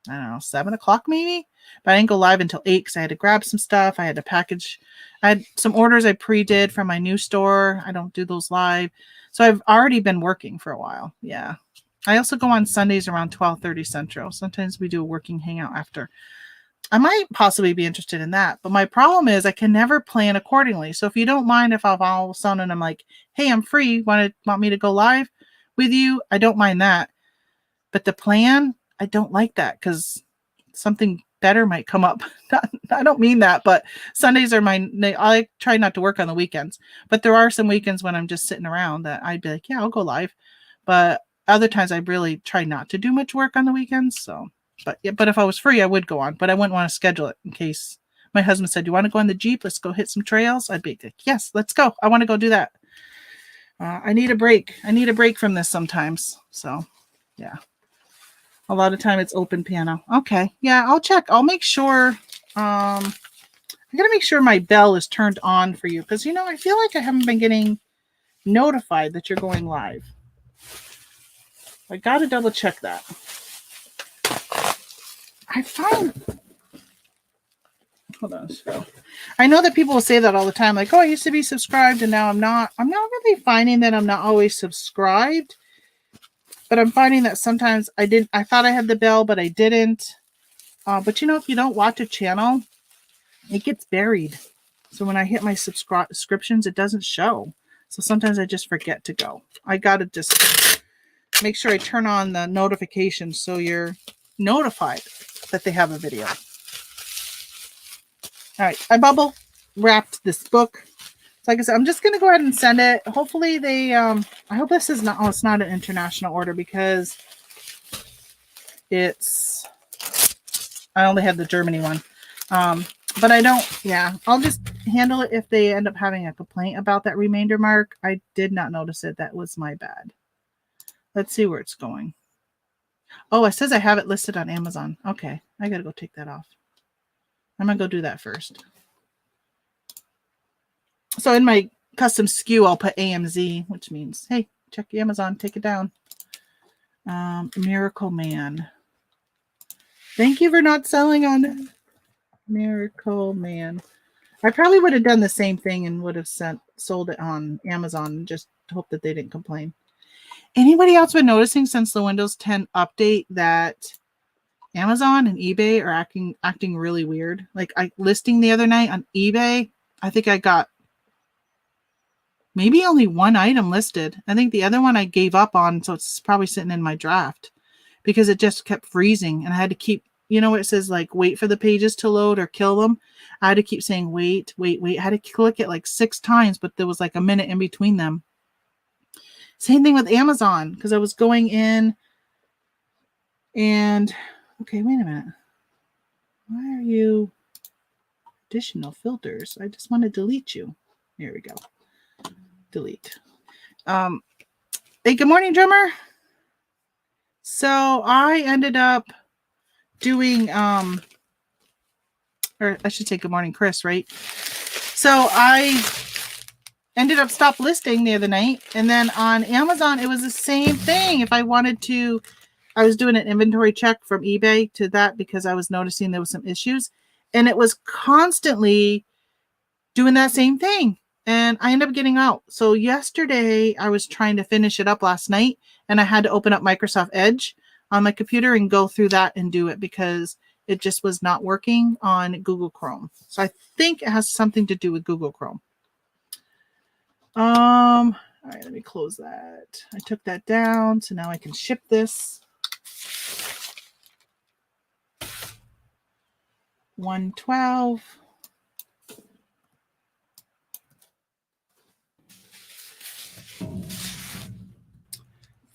I don't know, 7 o'clock maybe. But I didn't go live until 8 because I had to grab some stuff. I had to package. I had some orders I pre-did from my new store. I don't do those live. So I've already been working for a while. Yeah. I also go on Sundays around 12:30 Central. Sometimes we do a working hangout after. I might possibly be interested in that. But my problem is I can never plan accordingly. So if you don't mind if I'll all of a sudden I'm like, hey, I'm free. Want me to go live with you? I don't mind that. But the plan, I don't like that because something better might come up. I don't mean that, but Sundays are I try not to work on the weekends. But there are some weekends when I'm just sitting around that I'd be like, yeah, I'll go live. But other times I really try not to do much work on the weekends. So, but if I was free, I would go on. But I wouldn't want to schedule it in case my husband said, you want to go on the Jeep? Let's go hit some trails. I'd be like, yes, let's go. I want to go do that. I need a break. I need a break from this sometimes. So, yeah. A lot of time it's open piano. Okay. Yeah, I'll check. I'll make sure. I got to make sure my bell is turned on for you because, I feel like I haven't been getting notified that you're going live. I got to double check that. I find. Hold on. So I know that people will say that all the time. Like, oh, I used to be subscribed and now I'm not. I'm not really finding that I'm not always subscribed. But I'm finding that sometimes I thought I had the bell, but I didn't. But if you don't watch a channel, it gets buried. So when I hit my subscriptions, it doesn't show. So sometimes I just forget to go. I got to just make sure I turn on the notifications so you're notified that they have a video. All right. I bubble wrapped this book. So like I said, I'm just going to go ahead and send it. Hopefully they, I hope this is not, it's not an international order because I only have the Germany one. But I don't, I'll just handle it if they end up having a complaint about that remainder mark. I did not notice it. That was my bad. Let's see where it's going. Oh, it says I have it listed on Amazon. Okay. I got to go take that off. I'm going to go do that first. So in my custom SKU, I'll put AMZ, which means, hey, check Amazon, take it down. Miracle Man. Thank you for not selling on Miracle Man. I probably would have done the same thing and would have sold it on Amazon and just hope that they didn't complain. Anybody else been noticing since the Windows 10 update that Amazon and eBay are acting really weird? Like listing the other night on eBay, I think I got maybe only one item listed. I think the other one I gave up on, so it's probably sitting in my draft because it just kept freezing and I had to keep, it says like wait for the pages to load or kill them. I had to keep saying wait. I had to click it like 6 times, but there was like a minute in between them. Same thing with Amazon because I was going in and, okay, wait a minute. Why are you additional filters? I just want to delete you. Here we go. Delete. Hey, good morning, drummer. So I ended up doing, or I should say good morning, Chris, right? So I ended up stop listing the other night. And then on Amazon, it was the same thing. If I wanted to, I was doing an inventory check from eBay to that because I was noticing there was some issues. And it was constantly doing that same thing. And I ended up getting out. So yesterday I was trying to finish it up last night and I had to open up Microsoft Edge on my computer and go through that and do it because it just was not working on Google Chrome. So I think it has something to do with Google Chrome. All right, let me close that. I took that down. So now I can ship this. 112.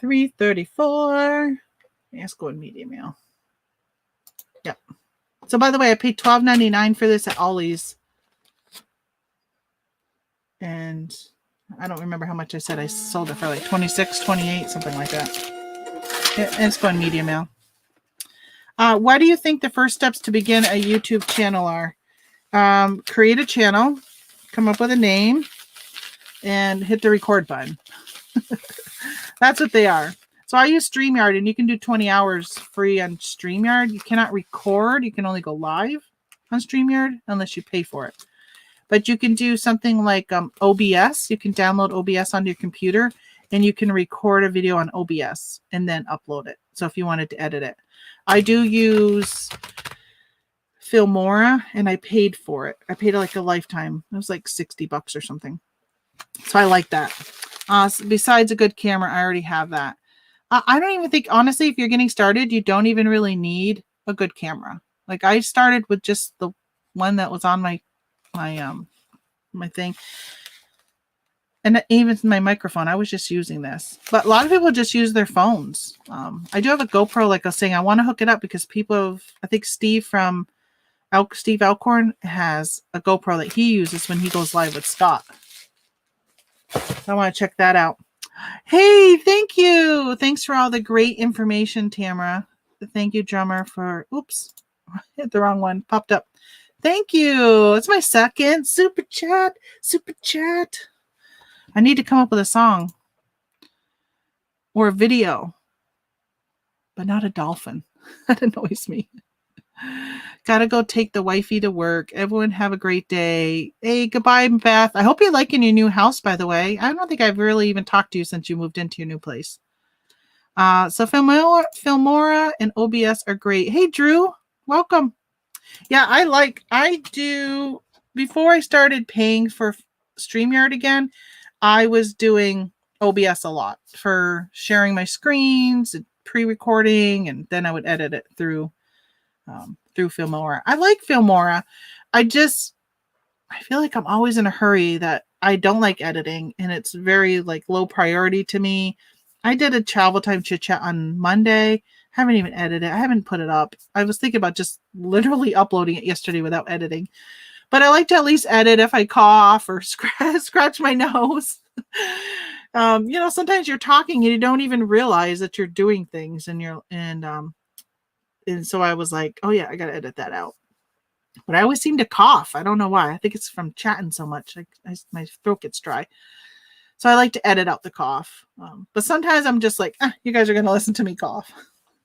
$334. Let's go in media mail. Yep. So by the way, I paid $12.99 for this at Ollie's. And I don't remember how much I said I sold it for, like $26, $28, something like that. And it's going media mail. What do you think the first steps to begin a YouTube channel are? Create a channel, come up with a name, and hit the record button. That's what they are. So I use StreamYard, and you can do 20 hours free on StreamYard. You cannot record. You can only go live on StreamYard unless you pay for it. But you can do something like OBS. You can download OBS onto your computer, and you can record a video on OBS and then upload it. So if you wanted to edit it. I do use Filmora, and I paid for it. I paid like a lifetime. It was like $60 or something. So I like that. Besides a good camera, I already have that. I don't even think, honestly, if you're getting started, you don't even really need a good camera. Like I started with just the one that was on my thing. And even my microphone, I was just using this. But a lot of people just use their phones. I do have a GoPro, like I was saying. I want to hook it up because I think Steve Alcorn has a GoPro that he uses when he goes live with Scott. I want to check that out. Hey, thank you. Thanks for all the great information, Tamara. Thank you, drummer, for, oops, hit the wrong one, popped up. Thank you. It's my second super chat. I need to come up with a song or a video, but not a dolphin. That annoys me. Gotta go take the wifey to work. Everyone have a great day. Hey, goodbye, Beth. I hope you're liking your new house, by the way. I don't think I've really even talked to you since you moved into your new place. So Filmora and OBS are great. Hey, Drew, welcome. Yeah, before I started paying for StreamYard again, I was doing OBS a lot for sharing my screens and pre-recording, and then I would edit it through Filmora. I like Filmora. I feel like I'm always in a hurry that I don't like editing, and it's very like low priority to me. I did a travel time chit chat on Monday. Haven't even edited it. I haven't put it up. I was thinking about just literally uploading it yesterday without editing. But I like to at least edit if I cough or scratch my nose. Sometimes you're talking and you don't even realize that you're doing things, and so I was like, oh yeah, I got to edit that out. But I always seem to cough. I don't know why. I think it's from chatting so much. My throat gets dry. So I like to edit out the cough. But sometimes I'm just like, you guys are going to listen to me cough.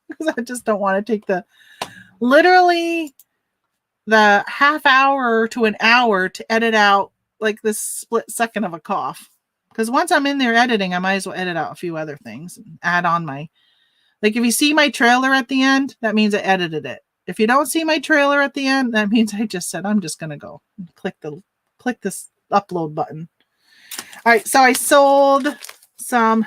Because I just don't want to take literally the half hour to an hour to edit out like this split second of a cough. Because once I'm in there editing, I might as well edit out a few other things and add on like if you see my trailer at the end, that means I edited it. If you don't see my trailer at the end, that means I just said, I'm just going to go and click this upload button. All right. So I sold a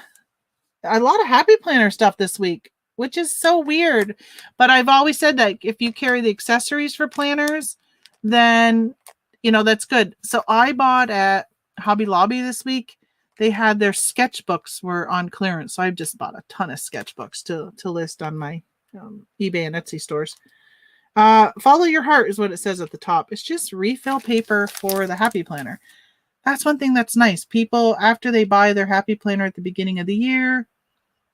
lot of Happy Planner stuff this week, which is so weird. But I've always said that if you carry the accessories for planners, then, that's good. So I bought at Hobby Lobby this week. They had their sketchbooks were on clearance. So I've just bought a ton of sketchbooks to list on my eBay and Etsy stores. Follow your heart is what it says at the top. It's just refill paper for the Happy Planner. That's one thing that's nice. People, after they buy their Happy Planner at the beginning of the year,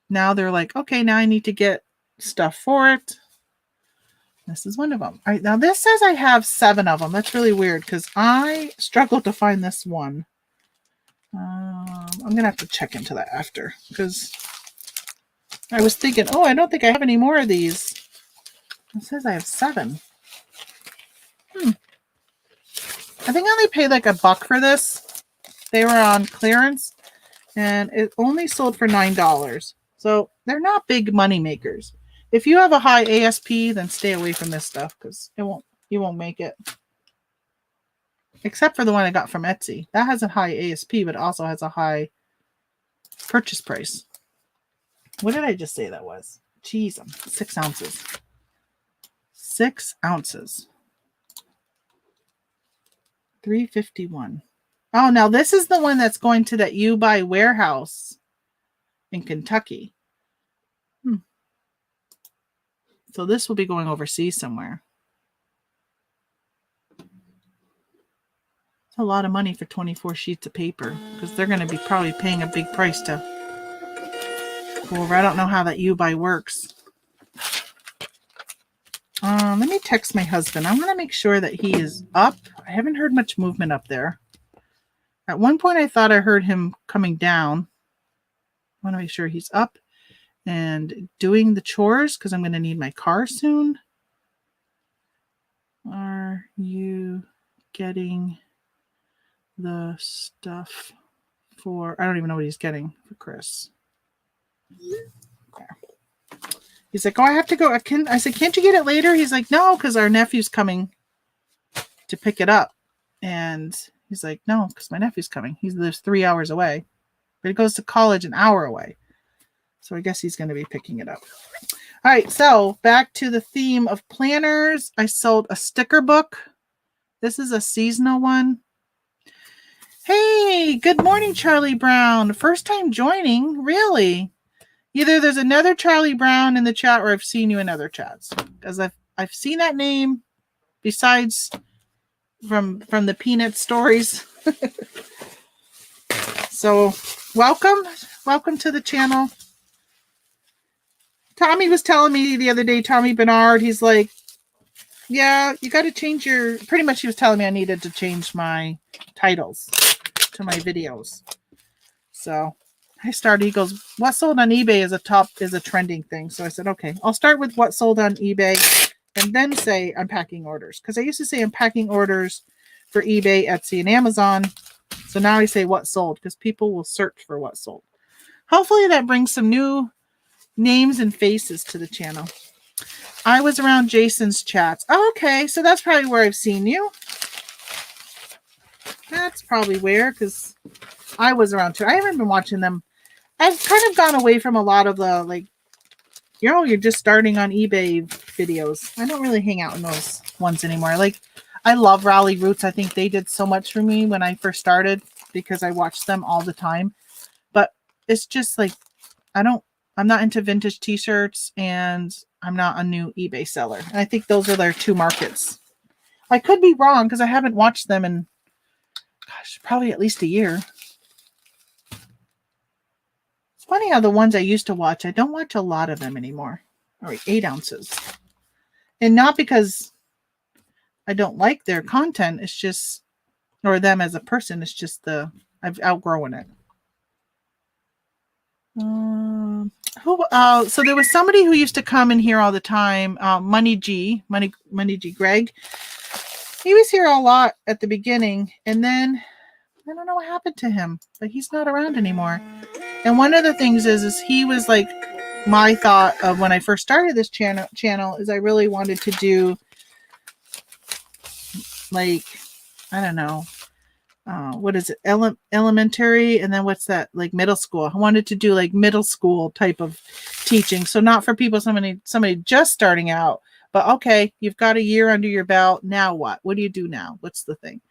now they're like, okay, now I need to get stuff for it. This is one of them. All right, now this says I have 7 of them. That's really weird because I struggled to find this one. I'm going to have to check into that after because I was thinking, I don't think I have any more of these. It says I have 7. I think I only paid like $1 for this. They were on clearance and it only sold for $9. So they're not big money makers. If you have a high ASP, then stay away from this stuff because you won't make it. Except for the one I got from Etsy. That has a high ASP, but also has a high purchase price. What did I just say that was? Jeez, 6 ounces. 6 ounces. $3.51. Oh, now this is the one that's going to that eBay warehouse in Kentucky. So this will be going overseas somewhere. It's a lot of money for 24 sheets of paper because they're going to be probably paying a big price to go over. I don't know how that eBay works. Let me text my husband. I want to make sure that he is up. I haven't heard much movement up there. At one point, I thought I heard him coming down. I want to make sure he's up and doing the chores because I'm going to need my car soon. Are you getting the stuff for, I don't even know what he's getting for Chris. Okay. He's like, oh, I have to go. I said, can't you get it later? He's like, no, because our nephew's coming to pick it up. And he's like, no, because my nephew's coming. He lives 3 hours away, but he goes to college an hour away. So I guess he's going to be picking it up. All right, so back to the theme of planners. I sold a sticker book. This is a seasonal one. Hey, good morning, Charlie Brown. First time joining, really? Either there's another Charlie Brown in the chat or I've seen you in other chats. Because I've seen that name besides from the Peanut stories. So welcome to the channel. Tommy was telling me the other day, Tommy Bernard, he's like, yeah, you got to change pretty much he was telling me I needed to change my titles to my videos. So I started, he goes, what sold on eBay is a trending thing. So I said, okay, I'll start with what sold on eBay and then say unpacking orders. Because I used to say unpacking orders for eBay, Etsy, and Amazon. So now I say what sold because people will search for what sold. Hopefully that brings some new names and faces to the channel. I was around Jason's chats. Oh, okay, so that's probably where I've seen you. That's probably where, because I was around too. I haven't been watching them. I've kind of gone away from a lot of the, like, you're just starting on eBay videos. I don't really hang out in those ones anymore. Like, I love Rally Roots. I think they did so much for me when I first started because I watched them all the time. But it's just like, I'm not into vintage t-shirts and I'm not a new eBay seller. And I think those are their two markets. I could be wrong because I haven't watched them in, gosh, probably at least a year. It's funny how the ones I used to watch, I don't watch a lot of them anymore. All right, 8 ounces. And not because I don't like their content. It's just, or them as a person. It's just I've outgrown it. So there was somebody who used to come in here all the time. Money G Greg. He was here a lot at the beginning, and then I don't know what happened to him, but he's not around anymore. And one of the things is he was like my thought of when I first started this channel is I really wanted to do like, I don't know, what is it, elementary, and then what's that, like middle school. I wanted to do like middle school type of teaching, so not for people, somebody just starting out, but okay, you've got a year under your belt, now what do you do now, what's the thing?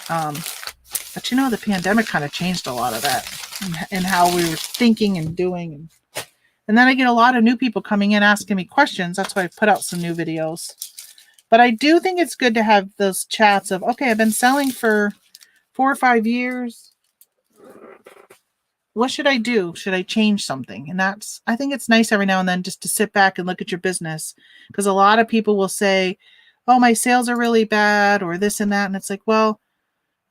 But you know, the pandemic kind of changed a lot of that and how we were thinking and doing, and then I get a lot of new people coming in asking me questions. That's why I put out some new videos. But I do think it's good to have those chats of, okay, I've been selling for 4 or 5 years. What should I do? Should I change something? And I think it's nice every now and then just to sit back and look at your business, because a lot of people will say, oh, my sales are really bad or this and that. And it's like, well,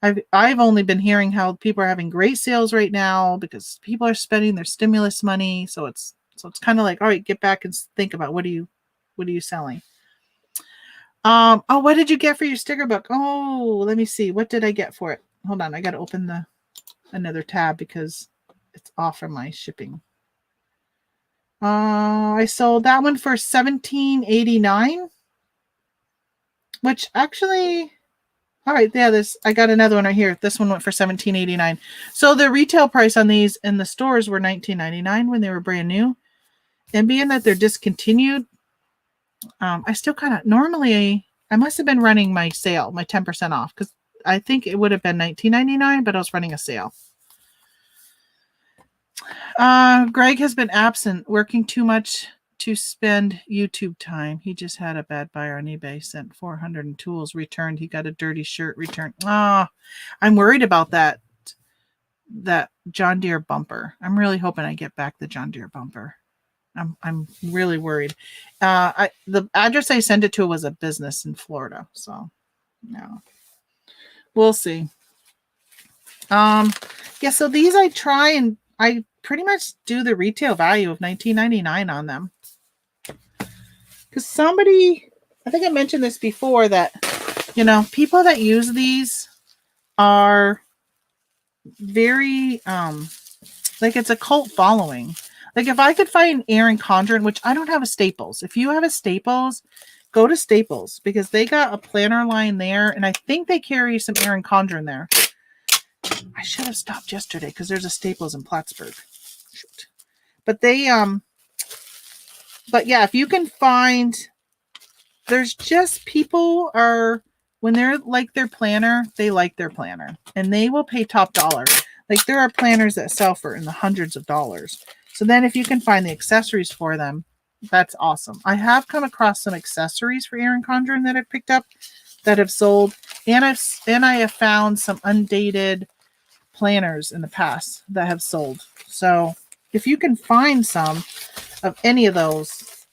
I've only been hearing how people are having great sales right now because people are spending their stimulus money. So it's kind of like, all right, get back and think about what are you selling? Oh, what did you get for your sticker book? Oh, let me see. What did I get for it? Hold on. I got to open another tab because it's off from my shipping. I sold that one for $17.89, which actually, all right. Yeah, I got another one right here. This one went for $17.89. So the retail price on these in the stores were $19.99 when they were brand new. And being that they're discontinued, I still kind of, normally I must have been running my sale, my 10% off, because I think it would have been $19.99, but I was running a sale. Greg has been absent, working too much to spend YouTube time. He just had a bad buyer on eBay, sent 400 in tools, returned. He got a dirty shirt returned. I'm worried about that John Deere bumper. I'm really hoping I get back the John Deere bumper. I'm really worried. The address I sent it to was a business in Florida, so no, we'll see. Yeah, so these I try and I pretty much do the retail value of $19.99 on them. Because somebody, I think I mentioned this before, that, you know, people that use these are very, like, it's a cult following. Like, if I could find Erin Condren, which I don't have a Staples. If you have a Staples, go to Staples, because they got a planner line there, and I think they carry some Erin Condren there. I should have stopped yesterday because there's a Staples in Plattsburgh. Shoot. But they, but yeah, if you can find, there's just people are, when they're like their planner, they like their planner, and they will pay top dollar. Like, there are planners that sell for in the hundreds of dollars. So then if you can find the accessories for them, that's awesome. I have come across some accessories for Erin Condren that I've picked up that have sold, and I have found some undated planners in the past that have sold. So if you can find some of any of those.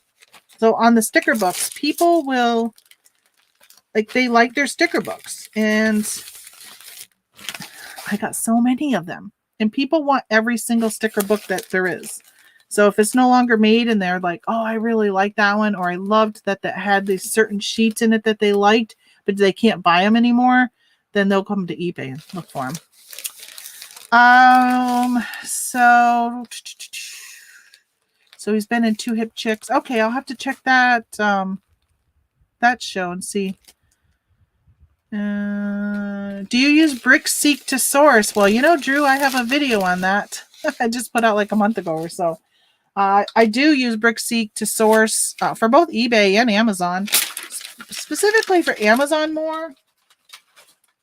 So on the sticker books, people will, like, they like their sticker books, and I got so many of them, and people want every single sticker book that there is. So if it's no longer made and they're like, oh, I really like that one, or I loved that had these certain sheets in it that they liked, but they can't buy them anymore, then they'll come to eBay and look for them. So he's been in Two Hip Chicks. Okay, I'll have to check that that show and see. Do you use BrickSeek to source? Well, you know, Drew, I have a video on that. I just put out like a month ago or so. I do use BrickSeek to source for both eBay and Amazon, specifically for Amazon more,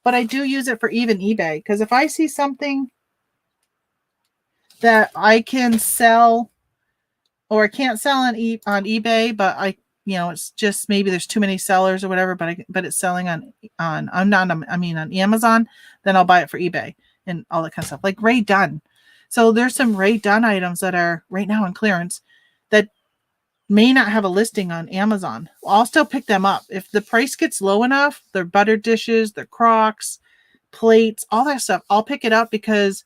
but I do use it for even eBay, because if I see something that I can sell or I can't sell on eBay, but it's just maybe there's too many sellers or whatever, but it's selling on Amazon, then I'll buy it for eBay and all that kind of stuff. Like Ray Dunn. So there's some Ray Dunn items that are right now on clearance that may not have a listing on Amazon. I'll still pick them up. If the price gets low enough, their butter dishes, their Crocs, plates, all that stuff, I'll pick it up because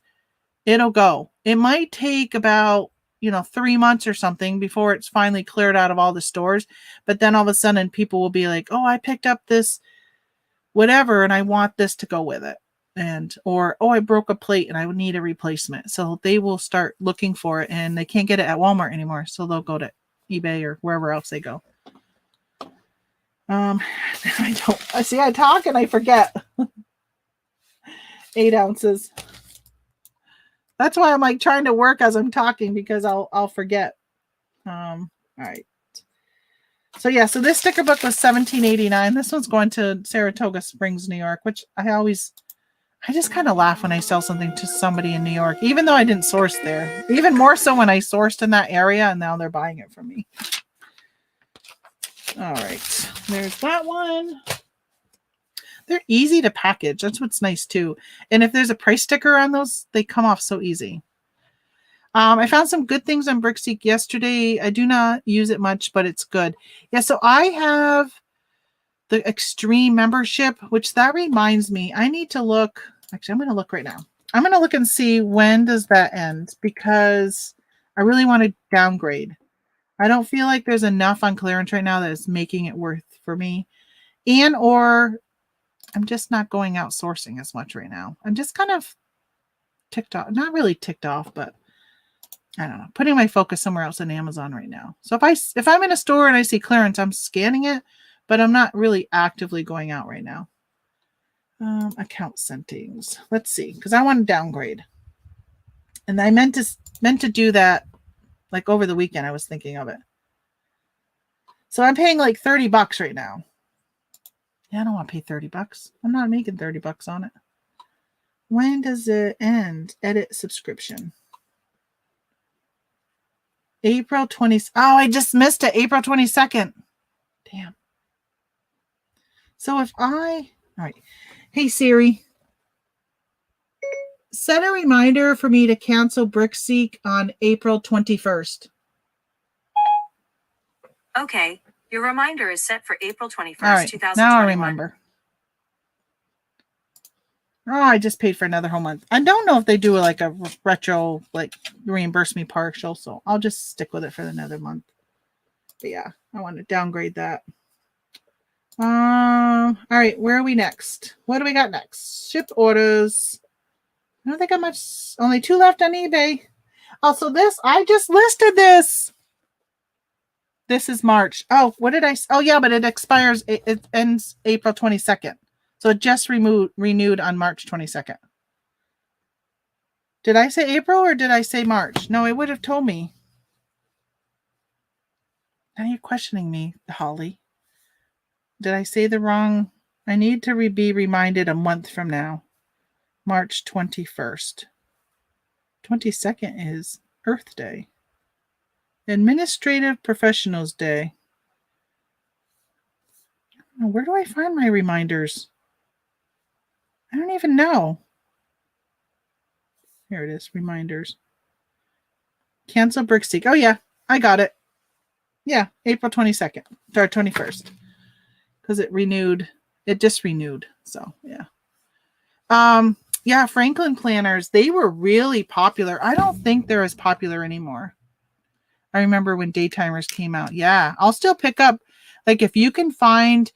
it'll go. It might take about 3 months or something before it's finally cleared out of all the stores. But then all of a sudden people will be like, oh, I picked up this whatever and I want this to go with it. Or I broke a plate and I would need a replacement. So they will start looking for it, and they can't get it at Walmart anymore. So they'll go to eBay or wherever else they go. I talk and I forget. 8 ounces. That's why I'm like trying to work as I'm talking, because I'll forget. All right. So yeah, so this sticker book was $17.89. This one's going to Saratoga Springs, New York, which I just kind of laugh when I sell something to somebody in New York, even though I didn't source there. Even more so when I sourced in that area, and now they're buying it from me. All right, there's that one. They're easy to package. That's what's nice too. And if there's a price sticker on those, they come off so easy. I found some good things on BrickSeek yesterday. I do not use it much, but it's good. Yeah, so I have the Extreme membership, which that reminds me, I need to look. Actually, I'm going to look right now. I'm going to look and see when does that end, because I really want to downgrade. I don't feel like there's enough on clearance right now that is making it worth for me. Or I'm just not going out sourcing as much right now. I'm just kind of ticked off. Not really ticked off, but I don't know. Putting my focus somewhere else than Amazon right now. So if I'm in a store and I see clearance, I'm scanning it, but I'm not really actively going out right now. Account settings. Let's see, because I want to downgrade. And I meant to do that like over the weekend. I was thinking of it. So I'm paying like $30 right now. Yeah, I don't want to pay $30. I'm not making $30 on it. When does it end? Edit subscription. April 20th. Oh, I just missed it. April 22nd. Damn. So all right. Hey, Siri. Set a reminder for me to cancel BrickSeek on April 21st. Okay. Your reminder is set for April 21st, all right, 2021. now I remember. Oh, I just paid for another whole month. I don't know if they do like a retro, like reimburse me partial, so I'll just stick with it for another month. But yeah, I want to downgrade that. All right, where are we next? What do we got next? Shipped orders. I don't think I much. Only 2 left on eBay. Also, this I just listed this. This is March. Oh, what did I? Oh, yeah, but it expires. It ends April 22nd. So it just renewed on March 22nd. Did I say April or did I say March? No, it would have told me. Now you're questioning me, Holly. Did I say the wrong? I need to be reminded a month from now. March 21st. 22nd is Earth Day. Administrative Professionals Day. Where do I find my reminders? I don't even know. Here it is, reminders. Cancel Brickseek. Oh, yeah, I got it. Yeah, April 22nd, or 21st. Because it renewed. It just renewed. So, yeah. Yeah, Franklin planners, they were really popular. I don't think they're as popular anymore. I remember when Daytimers came out. Yeah, I'll still pick up. Like, if you can find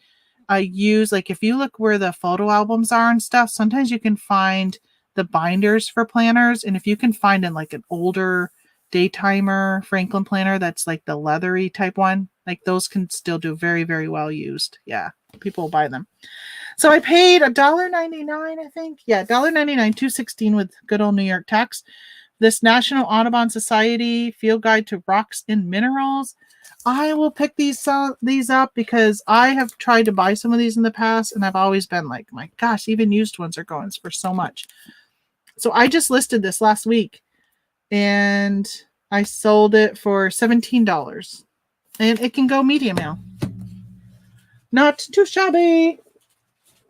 a used, like, if you look where the photo albums are and stuff, sometimes you can find the binders for planners. And if you can find in like an older Daytimer Franklin planner that's like the leathery type one, like those can still do very, very well used. Yeah, people will buy them. So I paid $1.99, I think. Yeah, $1.99, $2.16 with good old New York tax. This National Audubon Society Field Guide to Rocks and Minerals. I will pick these up because I have tried to buy some of these in the past, and I've always been like, my gosh, even used ones are going for so much. So I just listed this last week, and I sold it for $17. And it can go medium now. Not too shabby.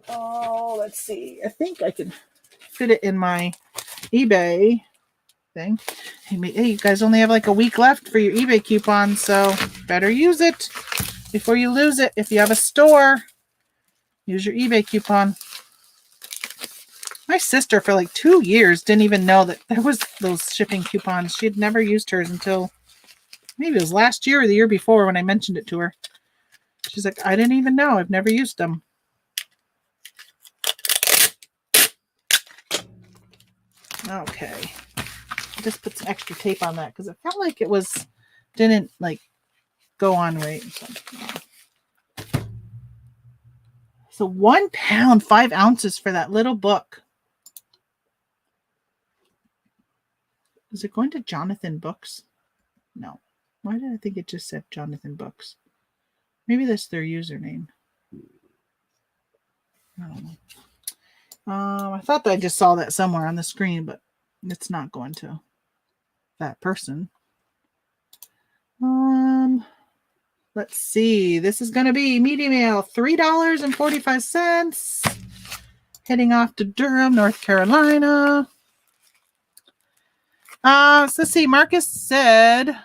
Oh, let's see. I think I can fit it in my eBay thing. Hey, you guys only have like a week left for your eBay coupon, so better use it before you lose it. If you have a store, use your eBay coupon. My sister for like 2 years didn't even know that there was those shipping coupons. She had never used hers until maybe it was last year or the year before when I mentioned it to her. She's like, I didn't even know. I've never used them. Okay. Just put some extra tape on that because it felt like it didn't like go on right. So 1 pound, 5 ounces for that little book. Is it going to Jonathan Books? No. Why did I think it just said Jonathan Books? Maybe that's their username. I don't know. I thought that I just saw that somewhere on the screen, but it's not going to that person. Let's see. This is going to be Media Mail, $3.45. Heading off to Durham, North Carolina. So let's see. Marcus said,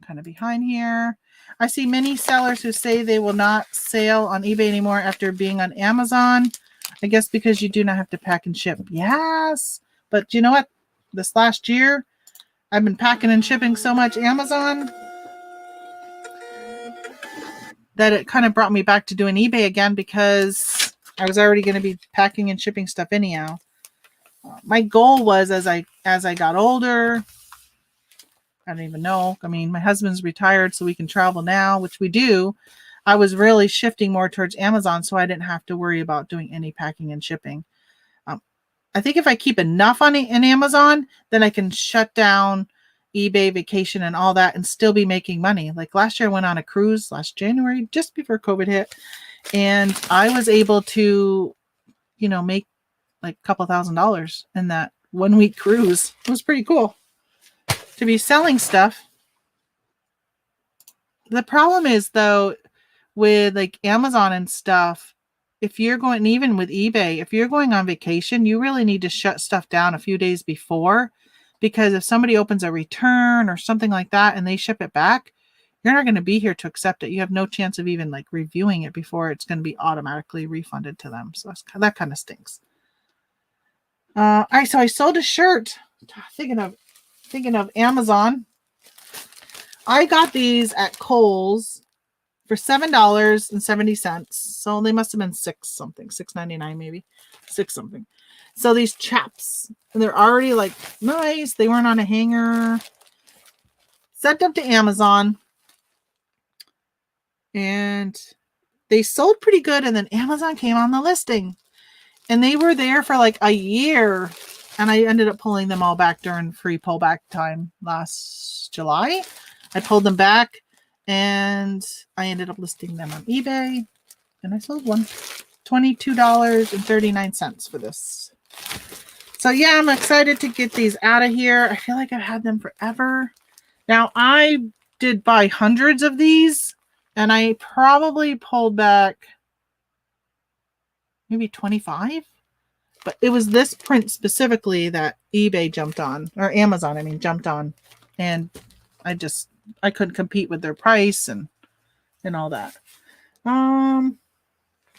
kind of behind here, I see many sellers who say they will not sell on eBay anymore after being on Amazon. I guess because you do not have to pack and ship. Yes. But you know what? This last year, I've been packing and shipping so much Amazon that it kind of brought me back to doing eBay again because I was already going to be packing and shipping stuff anyhow. My goal was as I got older, I don't even know. I mean, my husband's retired, so we can travel now, which we do. I was really shifting more towards Amazon, so I didn't have to worry about doing any packing and shipping. I think if I keep enough in Amazon, then I can shut down eBay, vacation, and all that and still be making money. Like last year, I went on a cruise last January, just before COVID hit, and I was able to, make like a couple $1,000s in that 1 week cruise. It was pretty cool to be selling stuff. The problem is though, with like Amazon and stuff, if you're going, even with eBay, if you're going on vacation, you really need to shut stuff down a few days before, because if somebody opens a return or something like that and they ship it back, you're not going to be here to accept it. You have no chance of even like reviewing it before it's going to be automatically refunded to them. So that kind of stinks. So I sold a shirt. Thinking of Amazon. I got these at Kohl's for $7.70. So they must have been $6.99 maybe, six something. So these chaps, and they're already like nice. They weren't on a hanger. Sent them to Amazon, and they sold pretty good. And then Amazon came on the listing, and they were there for like a year. And I ended up pulling them all back during free pullback time last July. I pulled them back, and I ended up listing them on eBay, and I sold one. $22.39 for this. So yeah, I'm excited to get these out of here. I feel like I've had them forever. Now, I did buy hundreds of these, and I probably pulled back maybe 25. But it was this print specifically that eBay jumped on, or Amazon, I mean, jumped on. And I couldn't compete with their price and all that.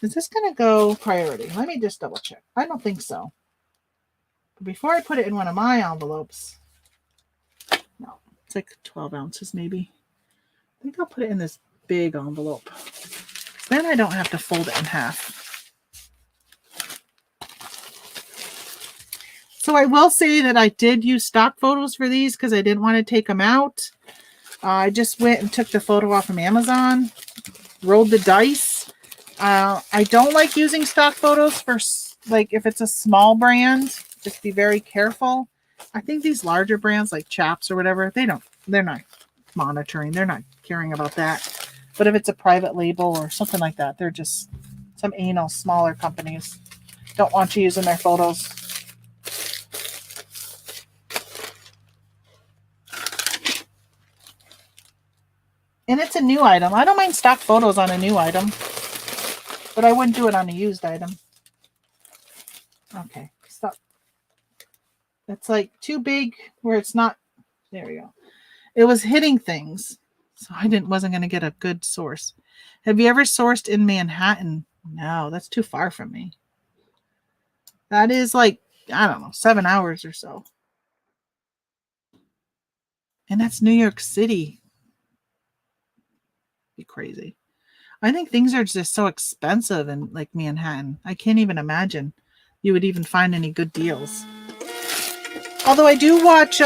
Is this going to go priority? Let me just double check. I don't think so. But before I put it in one of my envelopes, no, it's like 12 ounces maybe. I think I'll put it in this big envelope. Then I don't have to fold it in half. So I will say that I did use stock photos for these because I didn't want to take them out. I just went and took the photo off from Amazon, rolled the dice. I don't like using stock photos for, like, if it's a small brand, just be very careful. I think these larger brands like Chaps or whatever, they're not monitoring. They're not caring about that. But if it's a private label or something like that, they're just some anal smaller companies. Don't want you using their photos. And it's a new item. I don't mind stock photos on a new item, but I wouldn't do it on a used item. Okay, stop. That's like too big where it's not. There we go. It was hitting things, so I wasn't going to get a good source. Have you ever sourced in Manhattan? No, that's too far from me. That is like, I don't know, 7 hours or so. And that's New York City. Be crazy. I think things are just so expensive in like Manhattan. I can't even imagine you would even find any good deals. Although I do watch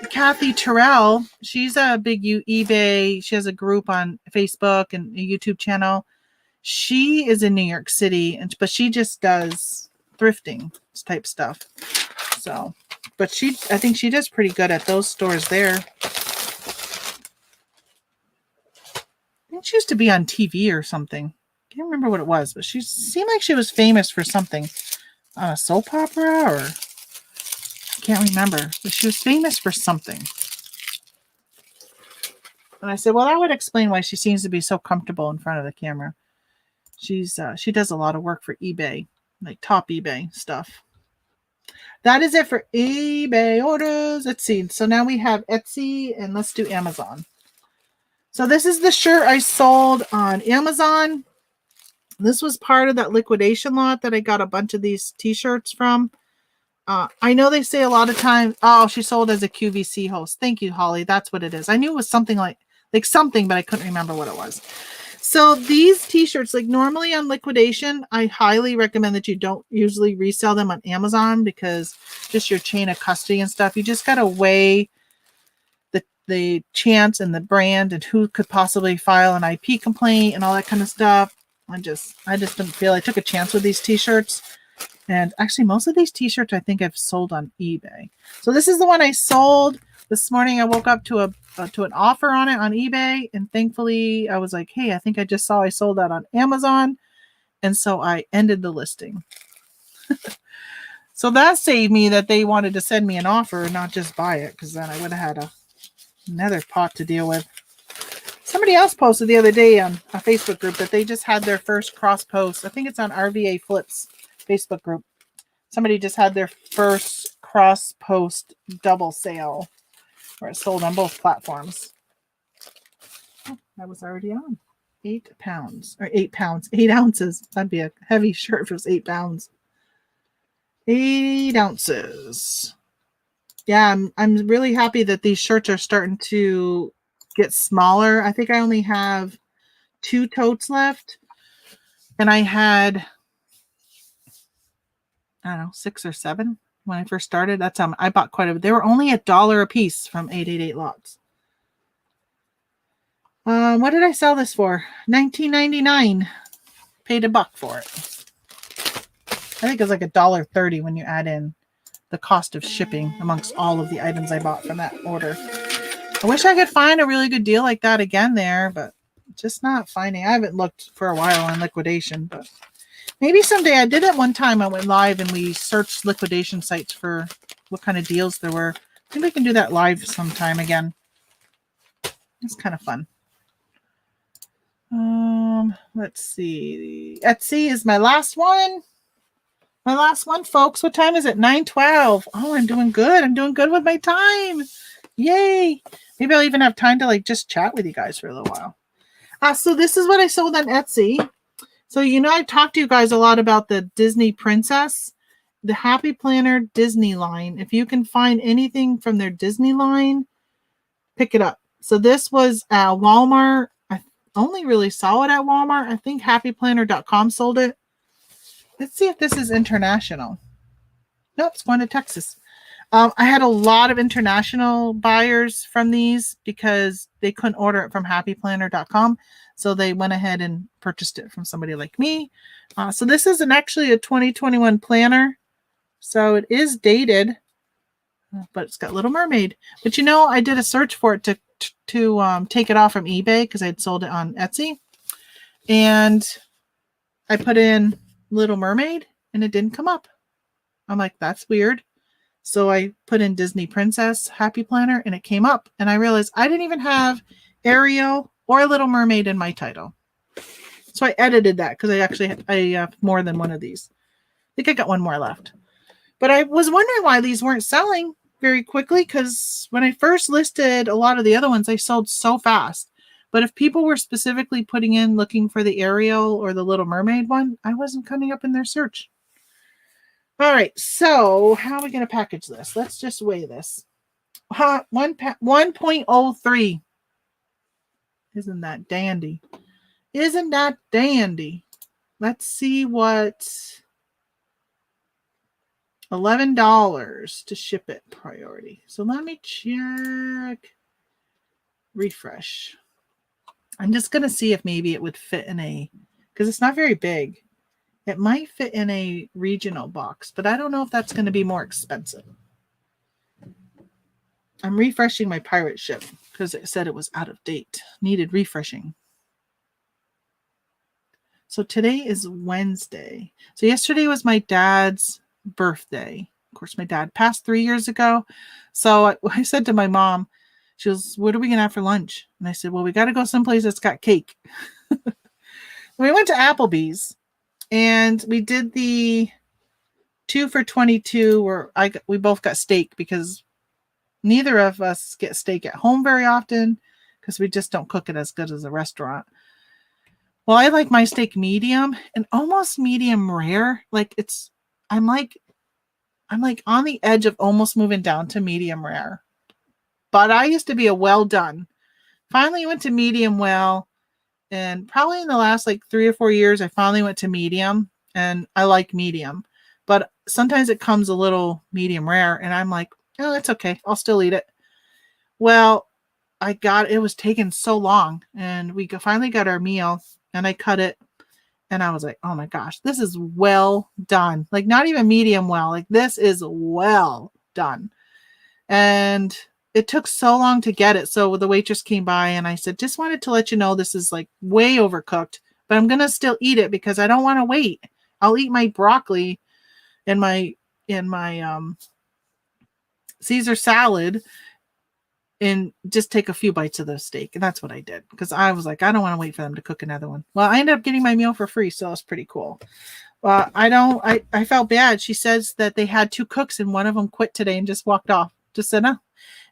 Kathy Terrell. She's a big eBay. She has a group on Facebook and a YouTube channel. She is in New York City, but she just does thrifting type stuff. So, but I think she does pretty good at those stores there. I think she used to be on TV or something. Can't remember what it was, but she seemed like she was famous for something. A soap opera, or I can't remember. But she was famous for something. And I said, well, that would explain why she seems to be so comfortable in front of the camera. She does a lot of work for eBay, like top eBay stuff. That is it for eBay orders. Let's see. So now we have Etsy, and let's do Amazon. So this is the shirt I sold on Amazon. This was part of that liquidation lot that I got a bunch of these t-shirts from. I know they say a lot of times, oh, she sold as a QVC host. Thank you, Holly. That's what it is. I knew it was something like something, but I couldn't remember what it was. So these t-shirts, like normally on liquidation, I highly recommend that you don't usually resell them on Amazon because just your chain of custody and stuff, you just got to weigh the chance and the brand and who could possibly file an IP complaint and all that kind of stuff. I just didn't feel I took a chance with these t-shirts. And actually, most of these t-shirts I think I've sold on eBay. So this is the one I sold this morning. I woke up to an offer on it on eBay, and thankfully I was like, hey, I think I just saw I sold that on Amazon, and so I ended the listing. So that saved me that they wanted to send me an offer and not just buy it, because then I would have had another pot to deal with. Somebody else posted the other day on a Facebook group that they just had their first cross post. I think it's on RVA Flips Facebook group. Somebody just had their first cross post double sale where it sold on both platforms. Oh, that was already on. 8 pounds or 8 pounds, 8 ounces. That'd be a heavy shirt if it was 8 pounds. 8 ounces. Yeah, I'm really happy that these shirts are starting to get smaller. I think I only have 2 totes left. And I had, I don't know, 6 or 7 when I first started. That's how I bought quite a bit. They were only $1 a piece from 888 Lots. What did I sell this for? $19.99. Paid $1 for it. I think it was like $1.30 when you add in the cost of shipping amongst all of the items I bought from that order. I wish I could find a really good deal like that again there, but just not finding. I haven't looked for a while on liquidation, but maybe someday. I did it one time. I went live and we searched liquidation sites for what kind of deals there were. Maybe we can do that live sometime again. It's kind of fun. Let's see. Etsy is my last one. My last one, folks. What time is it? 9:12. Oh, I'm doing good. I'm doing good with my time. Yay. Maybe I'll even have time to like just chat with you guys for a little while. So this is what I sold on Etsy. So, I talked to you guys a lot about the Disney Princess, the Happy Planner Disney line. If you can find anything from their Disney line, pick it up. So this was at Walmart. I only really saw it at Walmart. I think happyplanner.com sold it. Let's see if this is international. Nope, it's going to Texas. I had a lot of international buyers from these because they couldn't order it from happyplanner.com. So they went ahead and purchased it from somebody like me. So this is actually a 2021 planner. So it is dated, but it's got Little Mermaid. But I did a search for it to take it off from eBay because I'd sold it on Etsy. And I put in Little Mermaid and it didn't come up. I'm like, that's weird. So I put in Disney Princess Happy Planner and it came up. And I realized I didn't even have Ariel or Little Mermaid in my title. So I edited that because I have more than one of these. I think I got one more left. But I was wondering why these weren't selling very quickly because when I first listed a lot of the other ones, they sold so fast. But if people were specifically putting in looking for the Ariel or the Little Mermaid one, I wasn't coming up in their search. All right, so how are we going to package this? Let's just weigh this. 1.03. Isn't that dandy? Isn't that dandy? Let's see what $11 to ship it priority. So let me check. Refresh. I'm just going to see if maybe it would fit in because it's not very big. It might fit in a regional box, but I don't know if that's going to be more expensive. I'm refreshing my pirate ship because it said it was out of date. Needed refreshing. So today is Wednesday. So yesterday was my dad's birthday. Of course, my dad passed 3 years ago. So I said to my mom, she goes, what are we going to have for lunch? And I said, well, we got to go someplace that's got cake. We went to Applebee's and we did the 2 for $22 where we both got steak because neither of us get steak at home very often because we just don't cook it as good as a restaurant. Well, I like my steak medium and almost medium rare. I'm like on the edge of almost moving down to medium rare. But I used to be a well done. Finally went to medium well. And probably in the last 3 or 4 years, I finally went to medium. And I like medium. But sometimes it comes a little medium rare. And I'm like, oh, it's okay. I'll still eat it. Well, it was taking so long. And we finally got our meal. And I cut it. And I was like, oh my gosh, this is well done. Not even medium well. This is well done. And it took so long to get it. So the waitress came by and I said, just wanted to let you know this is way overcooked, but I'm going to still eat it because I don't want to wait. I'll eat my broccoli and my Caesar salad and just take a few bites of the steak. And that's what I did because I was like, I don't want to wait for them to cook another one. Well, I ended up getting my meal for free. So it was pretty cool. I felt bad. She says that they had 2 cooks and one of them quit today and just walked off. Just said, no.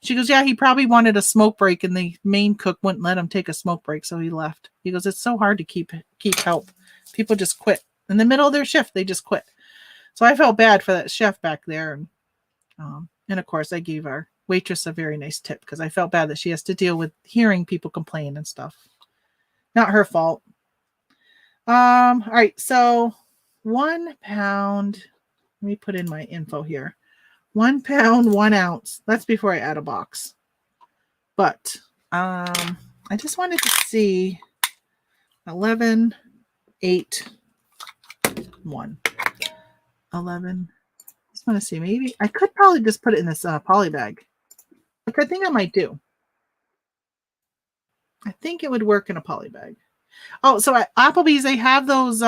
She goes, yeah, he probably wanted a smoke break and the main cook wouldn't let him take a smoke break. So he left. He goes, it's so hard to keep help. People just quit in the middle of their shift. They just quit. So I felt bad for that chef back there. And of course, I gave our waitress a very nice tip because I felt bad that she has to deal with hearing people complain and stuff. Not her fault. All right, so 1 pound. Let me put in my info here. 1 pound, 1 ounce. That's before I add a box. But I just wanted to see 11, 8, 1. 11. I just want to see. Maybe I could probably just put it in this poly bag. Like I think I might do. I think it would work in a poly bag. Oh, so at Applebee's they have those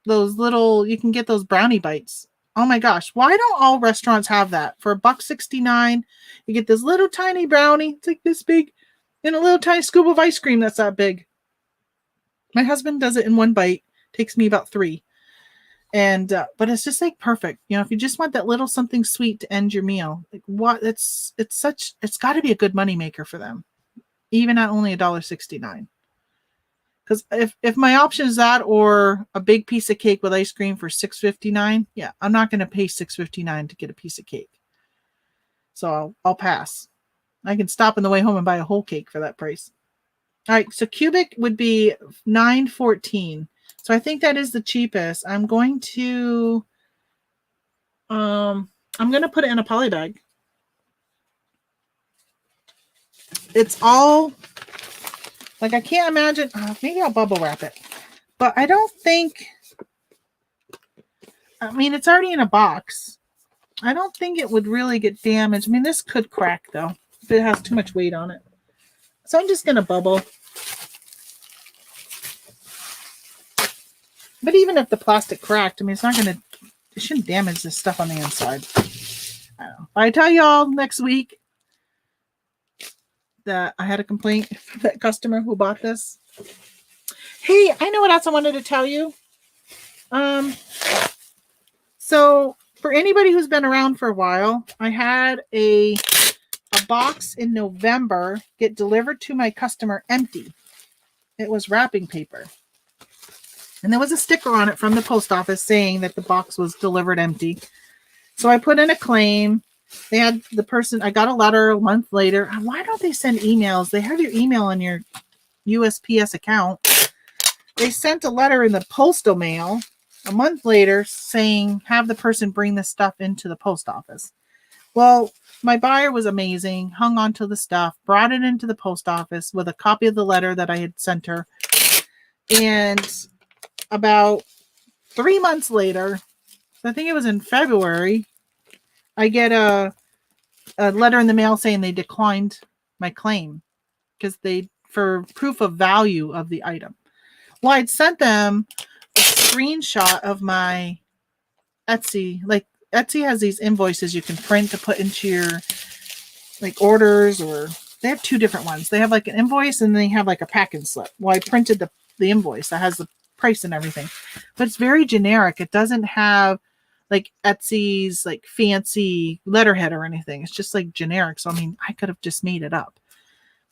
little, you can get those brownie bites. Oh my gosh, why don't all restaurants have that? For $1.69, you get this little tiny brownie. It's like this big, and a little tiny scoop of ice cream that's that big. My husband does it in one bite. Takes me about 3. And but it's just like perfect. You know, if you just want that little something sweet to end your meal, like what it's got to be a good money maker for them, even at only $1.69. Because if my option is that or a big piece of cake with ice cream for $6.59, yeah, I'm not going to pay $6.59 to get a piece of cake. So I'll pass. I can stop on the way home and buy a whole cake for that price. All right, so cubic would be $9.14. So I think that is the cheapest. I'm going to put it in a poly bag. It's all like I can't imagine. Maybe I'll bubble wrap it, but I don't think. I mean, it's already in a box. I don't think it would really get damaged. I mean, this could crack though if it has too much weight on it. So I'm just gonna bubble. But even if the plastic cracked, I mean, it shouldn't damage this stuff on the inside. I don't know. I tell y'all next week that I had a complaint from that customer who bought this. Hey, I know what else I wanted to tell you. So for anybody who's been around for a while, I had a box in November get delivered to my customer empty. It was wrapping paper. And there was a sticker on it from the post office saying that the box was delivered empty. So I put in a claim. They had the person, I got a letter a month later. Why don't they send emails? They have your email on your USPS account. They sent a letter in the postal mail a month later saying, have the person bring this stuff into the post office. Well, my buyer was amazing, hung on to the stuff, brought it into the post office with a copy of the letter that I had sent her. And about 3 months later, I think it was in February, I get a letter in the mail saying they declined my claim because for proof of value of the item. Well, I'd sent them a screenshot of my Etsy. Like Etsy has these invoices you can print to put into your like orders, or they have 2 different ones. They have like an invoice and they have like a packing slip. Well, I printed the invoice that has the price and everything, but it's very generic. It doesn't have like Etsy's like fancy letterhead or anything. It's just like generic. So I mean, I could have just made it up,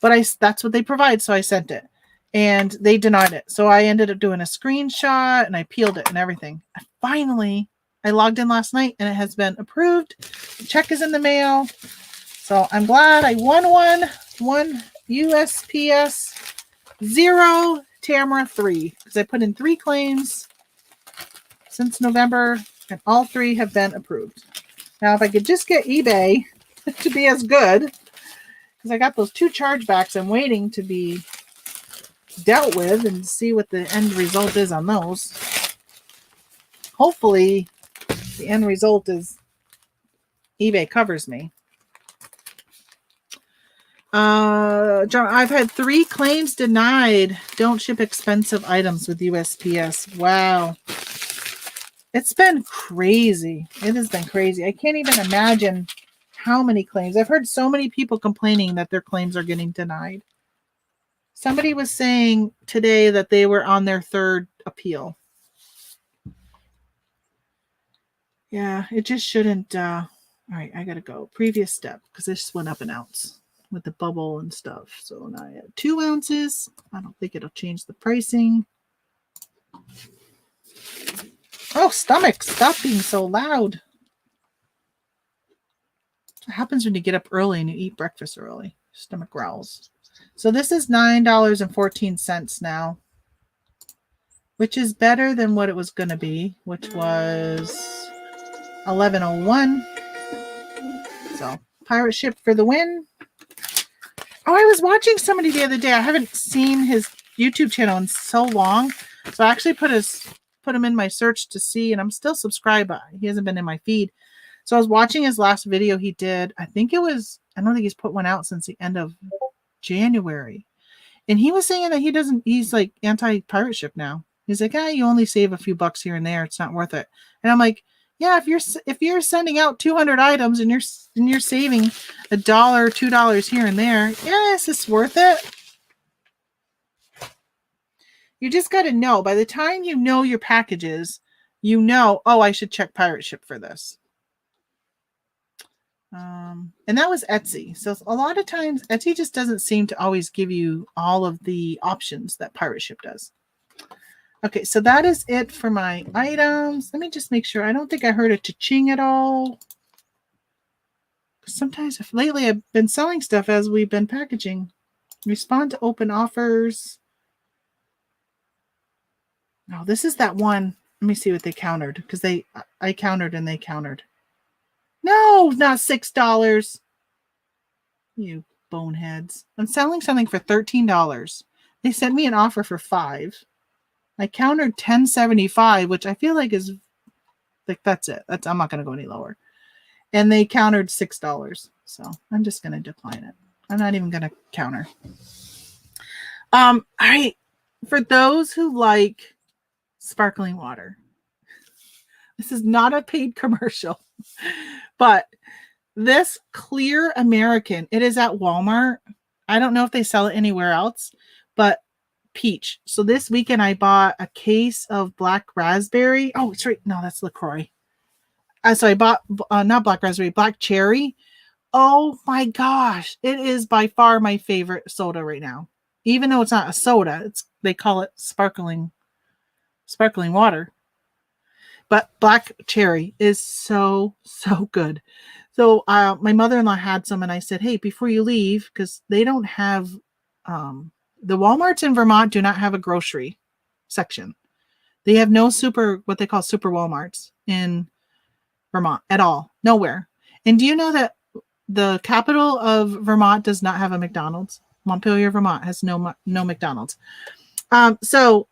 but that's what they provide. So I sent it and they denied it. So I ended up doing a screenshot and I peeled it and everything. Finally, I logged in last night and it has been approved. The check is in the mail. So I'm glad I won one USPS 0 Tamara 3, because I put in 3 claims since November and all 3 have been approved. Now, if I could just get eBay to be as good, because I got those 2 chargebacks I'm waiting to be dealt with and see what the end result is on those. Hopefully, the end result is eBay covers me. John, I've had 3 claims denied. Don't ship expensive items with USPS. Wow. It's been crazy. It has been crazy. I can't even imagine how many claims. I've heard so many people complaining that their claims are getting denied. Somebody was saying today that they were on their 3rd appeal. Yeah, it just shouldn't. All right, I got to go. Previous step, because this went up an ounce with the bubble and stuff. So now I have 2 ounces. I don't think it'll change the pricing. Oh, stomach, stop being so loud. What happens when you get up early and you eat breakfast early? Stomach growls. So this is $9.14 now, which is better than what it was going to be, which was $11.01. So pirate ship for the win. Oh, I was watching somebody the other day. I haven't seen his YouTube channel in so long, so I actually put him in my search to see, and I'm still subscribed, but he hasn't been in my feed. So I was watching his last video he did. I don't think he's put one out since the end of January. And he was saying that he's like anti-pirate ship now. He's like, you only save a few bucks here and there. It's not worth it. And I'm like, yeah, if you're sending out 200 items and you're saving $1, $2 here and there, yes, it's worth it. You just got to know, by the time you know your packages, you know, I should check pirate ship for this. And that was Etsy. So a lot of times Etsy just doesn't seem to always give you all of the options that pirate ship does. Okay, so that is it for my items. Let me just make sure. I don't think I heard a cha-ching at all. Sometimes lately I've been selling stuff as we've been packaging. Respond to open offers. No, this is that one. Let me see what they countered, because I countered and they countered. No, not $6. You boneheads. I'm selling something for $13. They sent me an offer for $5. I countered $10.75, which I feel like is like, that's it. I'm not going to go any lower. And they countered $6. So I'm just going to decline it. I'm not even going to counter. All right. For those who like sparkling water, this is not a paid commercial, but this Clear American, it is at Walmart. I don't know if they sell it anywhere else, but peach. So this weekend I bought a case of black raspberry. Oh, it's right. No, that's LaCroix. So I bought not black raspberry, black cherry. Oh my gosh. It is by far my favorite soda right now. Even though it's not a soda, they call it sparkling water. But black cherry is so good. So my mother-in-law had some, and I said, hey, before you leave, because they don't have the Walmarts in Vermont do not have a grocery section. They have no what they call super Walmarts in Vermont at all. Nowhere. And do you know that the capital of Vermont does not have a McDonald's? Montpelier, Vermont has no McDonald's. So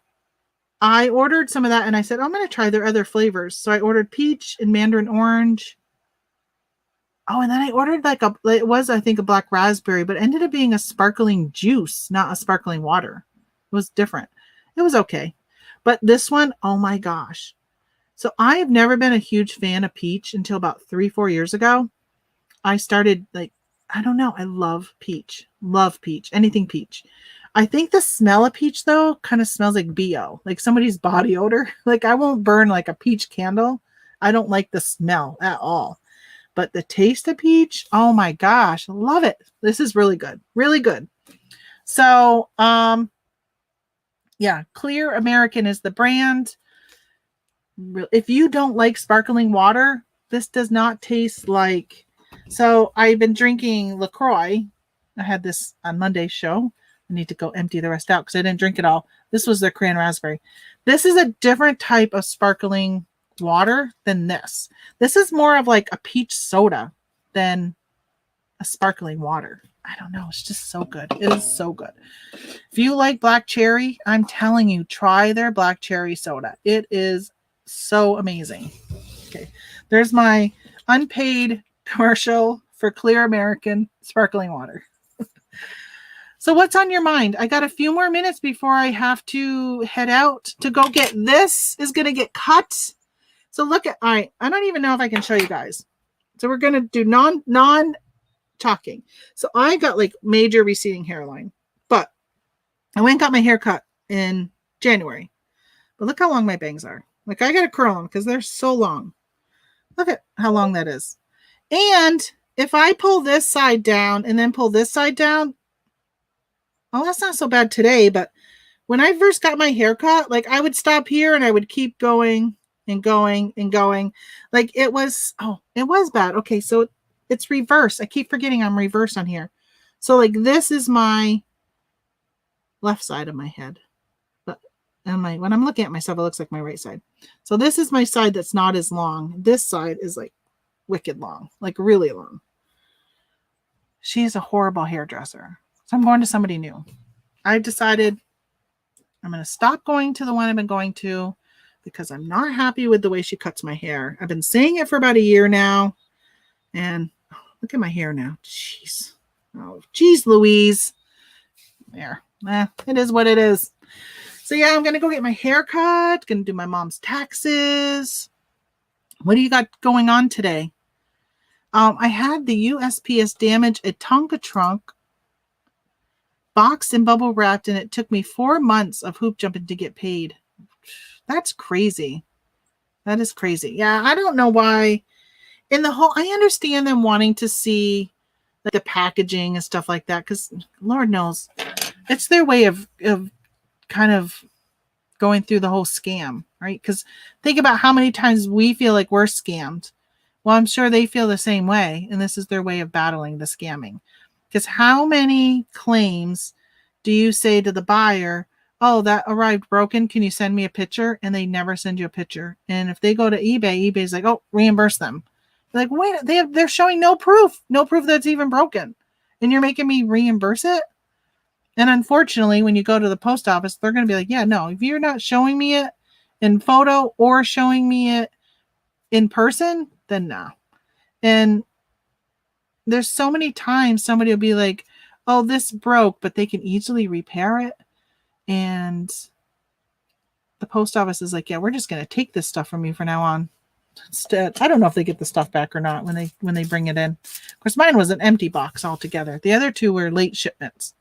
I ordered some of that, and I said, I'm going to try their other flavors. So I ordered peach and mandarin orange. Oh, and then I ordered I think a black raspberry, but it ended up being a sparkling juice, not a sparkling water. It was different. It was okay. But this one, oh my gosh. So I have never been a huge fan of peach until about 3-4 years ago. I started I don't know. I love peach. Love peach. Anything peach. I think the smell of peach, though, kind of smells like BO, like somebody's body odor. Like I won't burn like a peach candle. I don't like the smell at all. But the taste of peach, oh my gosh, love it. This is really good. Really good. So, yeah, Clear American is the brand. If you don't like sparkling water, this does not taste like. So I've been drinking LaCroix. I had this on Monday's show. I need to go empty the rest out because I didn't drink it all. This was their cran raspberry. This is a different type of sparkling water than this. This is more of like a peach soda than a sparkling water. I don't know. It's just so good. It is so good. If you like black cherry, I'm telling you, try their black cherry soda. It is so amazing. Okay. There's my unpaid commercial for Clear American sparkling water. So what's on your mind? I got a few more minutes before I have to head out to go get this. Is going to get cut. So look at, all right, I don't even know if I can show you guys. So we're going to do non-talking. So I got like major receding hairline, but I went and got my hair cut in January. But look how long my bangs are. Like I got to curl them because they're so long. Look at how long that is. And if I pull this side down and then pull this side down, oh, that's not so bad today. But when I first got my hair cut, like I would stop here and I would keep going and going and going. Like it was bad. Okay, so it's reverse. I keep forgetting I'm reverse on here. So like this is my left side of my head. But when I'm looking at myself, it looks like my right side. So this is my side that's not as long. This side is like wicked long, like really long. She's a horrible hairdresser. So I'm going to somebody new. I've decided I'm going to stop going to the one I've been going to because I'm not happy with the way she cuts my hair. I've been saying it for about a year now. And look at my hair now. Jeez. Oh, geez, Louise. There. It is what it is. So yeah, I'm going to go get my hair cut. Going to do my mom's taxes. What do you got going on today? I had the USPS damage a Tonka trunk boxed and bubble wrapped, and it took me 4 months of hoop jumping to get paid. That's crazy. That is crazy. Yeah, I don't know why. I understand them wanting to see like the packaging and stuff like that, because Lord knows it's their way of kind of going through the whole scam, right? Because think about how many times we feel like we're scammed. Well, I'm sure they feel the same way, and this is their way of battling the scamming. Because how many claims do you say to the buyer, oh, that arrived broken, can you send me a picture? And they never send you a picture. And if they go to eBay, eBay's like, oh, reimburse them. They're like, wait, they're showing no proof that's even broken. And you're making me reimburse it? And unfortunately, when you go to the post office, they're going to be like, yeah, no, if you're not showing me it in photo or showing me it in person, then no. And there's so many times somebody will be like, oh, this broke, but they can easily repair it. And the post office is like, yeah, we're just going to take this stuff from you from now on. Instead, I don't know if they get the stuff back or not when they bring it in. Of course, mine was an empty box altogether. The other two were late shipments.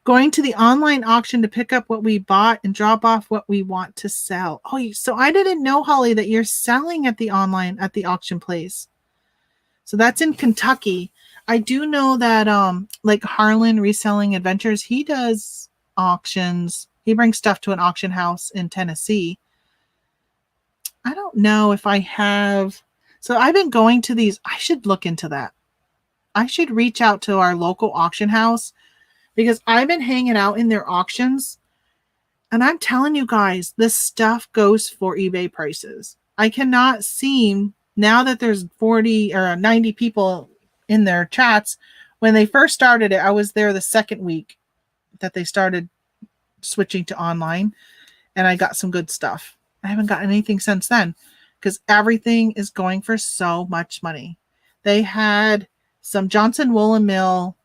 Going to the online auction to pick up what we bought and drop off what we want to sell. Oh, so I didn't know, Holly, that you're selling at the auction place. So that's in Kentucky. I do know that like Harlan Reselling Adventures, he does auctions. He brings stuff to an auction house in Tennessee. I don't know if I have. So I've been going to these. I should look into that. I should reach out to our local auction house because I've been hanging out in their auctions. And I'm telling you guys, this stuff goes for eBay prices. I cannot seem, now that there's 40 or 90 people in their chats, when they first started it, I was there the second week that they started switching to online, and I got some good stuff. I haven't gotten anything since then because everything is going for so much money. They had some Johnson Woolen Mill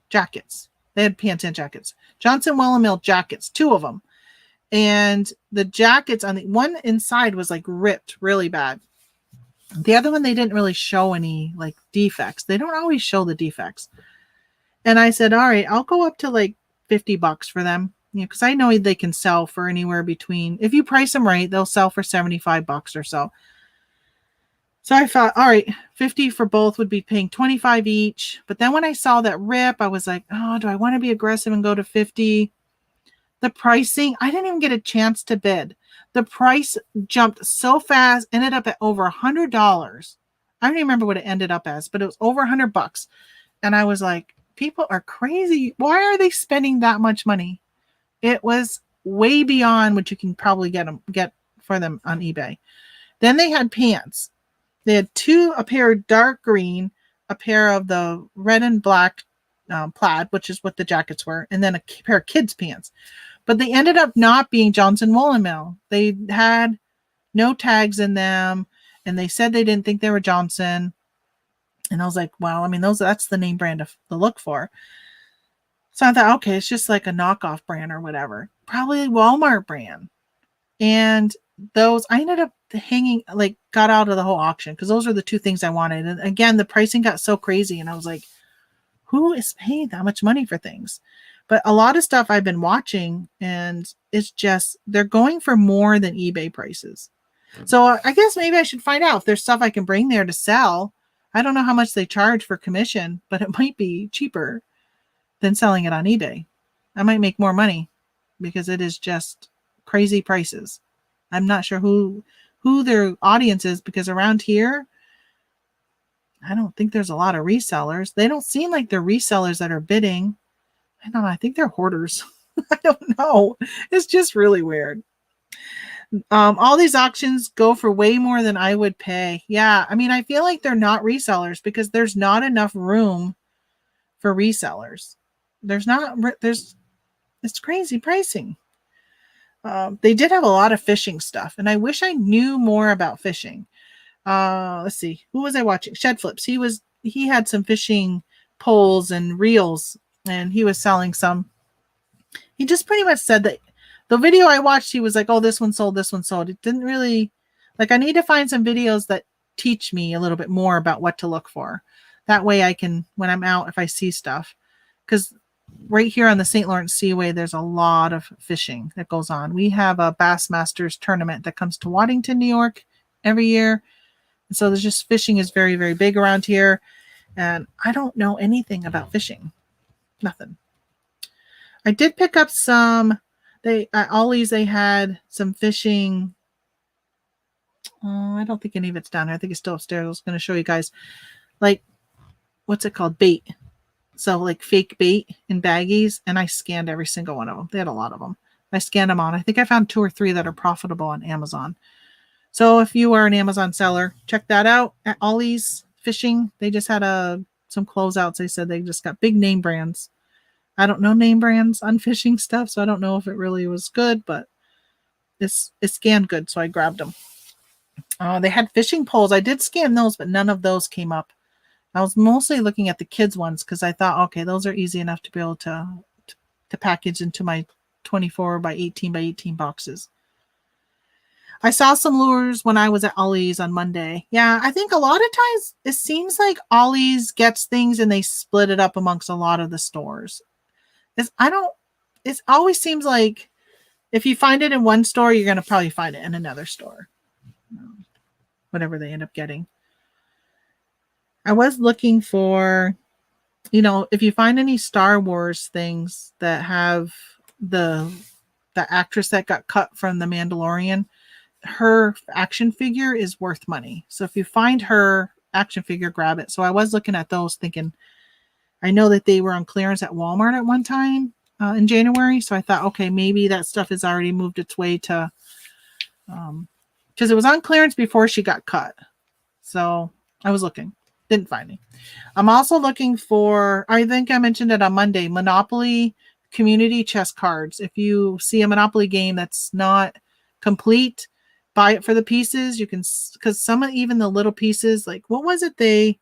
jackets. They had pants and jackets. Johnson Woolen Mill jackets, 2 of them. And the jackets on the one inside was like ripped really bad. The other one, they didn't really show any like defects. They don't always show the defects. And I said, all right, I'll go up to like $50 for them. Because I know they can sell for anywhere between, if you price them right, they'll sell for $75 or so. So I thought, all right, 50 for both would be paying 25 each. But then when I saw that rip, I was like, oh, do I want to be aggressive and go to 50? The pricing, I didn't even get a chance to bid. The price jumped so fast, ended up at over $100. I don't even remember what it ended up as, but it was over $100. And I was like, people are crazy. Why are they spending that much money? It was way beyond what you can probably get for them on eBay. Then they had pants. They had a pair of dark green, a pair of the red and black plaid, which is what the jackets were, and then a pair of kids' pants. But they ended up not being Johnson Woolen Mill. They had no tags in them, and they said they didn't think they were Johnson. And I was like, well, I mean, that's the name brand to look for. So I thought, okay, it's just like a knockoff brand or whatever. Probably a Walmart brand. And those, I ended up got out of the whole auction because those are the 2 things I wanted. And again, the pricing got so crazy. And I was like, who is paying that much money for things? But a lot of stuff I've been watching, and it's just, they're going for more than eBay prices. So I guess maybe I should find out if there's stuff I can bring there to sell. I don't know how much they charge for commission, but it might be cheaper than selling it on eBay. I might make more money. because it is just crazy prices. I'm not sure who their audience is, because around here, I don't think there's a lot of resellers. They don't seem like they're resellers that are bidding. I don't know. I think they're hoarders. I don't know. It's just really weird. All these auctions go for way more than I would pay. Yeah, I mean, I feel like they're not resellers because there's not enough room for resellers. It's crazy pricing. They did have a lot of fishing stuff, and I wish I knew more about fishing. Let's see, who was I watching? Shed Flips. He had some fishing poles and reels, and he was selling some. He just pretty much said that the video I watched, he was like, "Oh, this one sold, this one sold." It didn't really, like, I need to find some videos that teach me a little bit more about what to look for. That way I can, when I'm out, if I see stuff, because right here on the St. Lawrence Seaway, there's a lot of fishing that goes on. We have a Bassmasters tournament that comes to Waddington, New York every year. And so there's just fishing is very, very big around here. And I don't know anything about fishing. Nothing. I did pick up some, at Ollie's, they had some fishing. I don't think any of it's down there. I think it's still upstairs. I was going to show you guys, like, what's it called? Bait. So like fake bait in baggies, and I scanned every single one of them. They had a lot of them. I scanned them on. I think I found 2 or 3 that are profitable on Amazon. So if you are an Amazon seller, check that out at Ollie's Fishing. They just had some closeouts. They said they just got big name brands. I don't know name brands on fishing stuff, so I don't know if it really was good, but it scanned good, so I grabbed them. They had fishing poles. I did scan those, but none of those came up. I was mostly looking at the kids ones because I thought, okay, those are easy enough to be able to package into my 24 by 18 by 18 boxes. I saw some lures when I was at Ollie's on Monday. Yeah, I think a lot of times it seems like Ollie's gets things and they split it up amongst a lot of the stores. It always seems like if you find it in one store, you're going to probably find it in another store. Whatever they end up getting. I was looking for, if you find any Star Wars things that have the actress that got cut from The Mandalorian, her action figure is worth money. So if you find her action figure, grab it. So I was looking at those thinking, I know that they were on clearance at Walmart at one time in January. So I thought, okay, maybe that stuff has already moved its way to, because it was on clearance before she got cut. So I was looking. Didn't find any. I'm also looking for, I think I mentioned it on Monday, Monopoly community chess cards. If you see a Monopoly game that's not complete, buy it for the pieces. You can, because some of even the little pieces, like what was it? I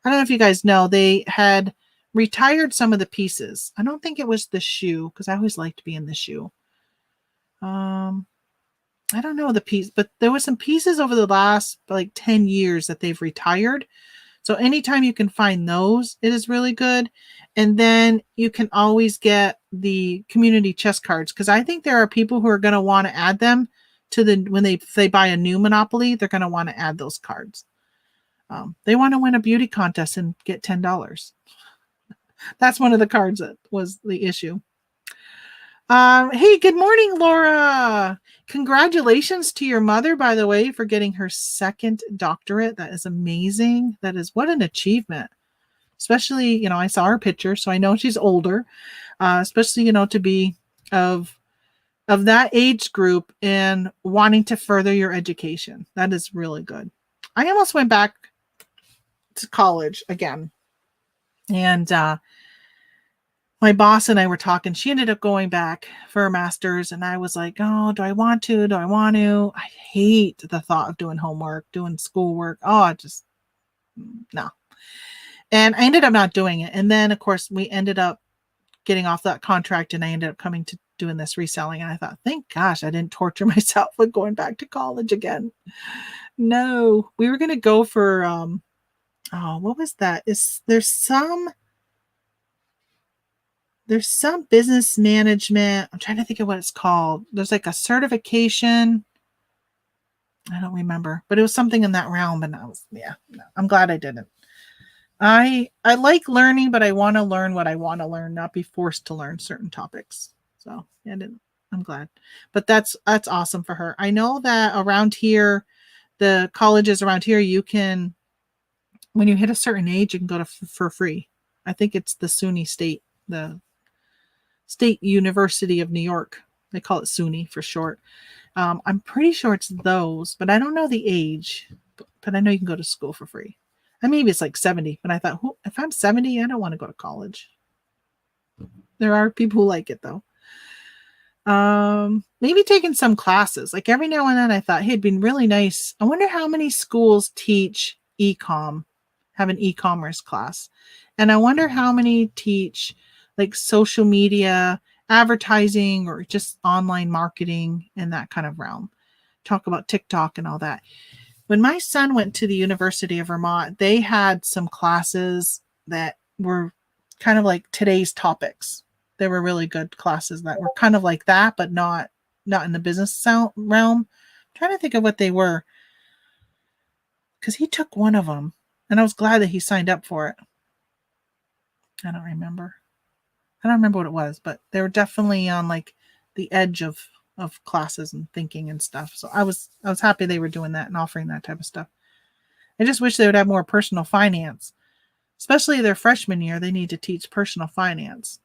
don't know if you guys know, they had retired some of the pieces. I don't think it was the shoe, because I always liked being the shoe. I don't know the piece, but there was some pieces over the last like 10 years that they've retired. So anytime you can find those, it is really good. And then you can always get the community chess cards, because I think there are people who are going to want to add them to when they buy a new Monopoly, they're going to want to add those cards. They want to win a beauty contest and get $10. That's one of the cards that was the issue. Hey, good morning, Laura. Congratulations to your mother, by the way, for getting her 2nd doctorate. That is amazing. What an achievement. Especially, I saw her picture, so I know she's older. Especially, to be of that age group and wanting to further your education. That is really good. I almost went back to college again. And my boss and I were talking. She ended up going back for a master's, and I was like, oh, do I want to? I hate the thought of doing homework, doing schoolwork. Oh, no. And I ended up not doing it. And then, of course, we ended up getting off that contract, and I ended up coming to doing this reselling. And I thought, thank gosh, I didn't torture myself with going back to college again. No, we were going to go for, what was that? There's some business management. I'm trying to think of what it's called. There's like a certification. I don't remember, but it was something in that realm. And I'm glad I didn't. I like learning, but I want to learn what I want to learn, not be forced to learn certain topics. So I didn't. I'm glad. But that's awesome for her. I know that around here, the colleges around here, you can, when you hit a certain age, you can go to for free. I think it's the State University of New York. They call it SUNY for short. I'm pretty sure it's those, but I don't know the age. But I know you can go to school for free. And maybe it's like 70. But I thought, if I'm 70, I don't want to go to college. There are people who like it though. Maybe taking some classes. Like every now and then I thought, hey, it'd been really nice. I wonder how many schools teach have an e-commerce class. And I wonder how many teach like social media, advertising, or just online marketing in that kind of realm. Talk about TikTok and all that. When my son went to the University of Vermont, they had some classes that were kind of like today's topics. They were really good classes that were kind of like that, but not in the business realm. I'm trying to think of what they were, because he took one of them, and I was glad that he signed up for it. I don't remember what it was, but they were definitely on like the edge of classes and thinking and stuff. So I was happy they were doing that and offering that type of stuff. I just wish they would have more personal finance, especially their freshman year. They need to teach personal finance.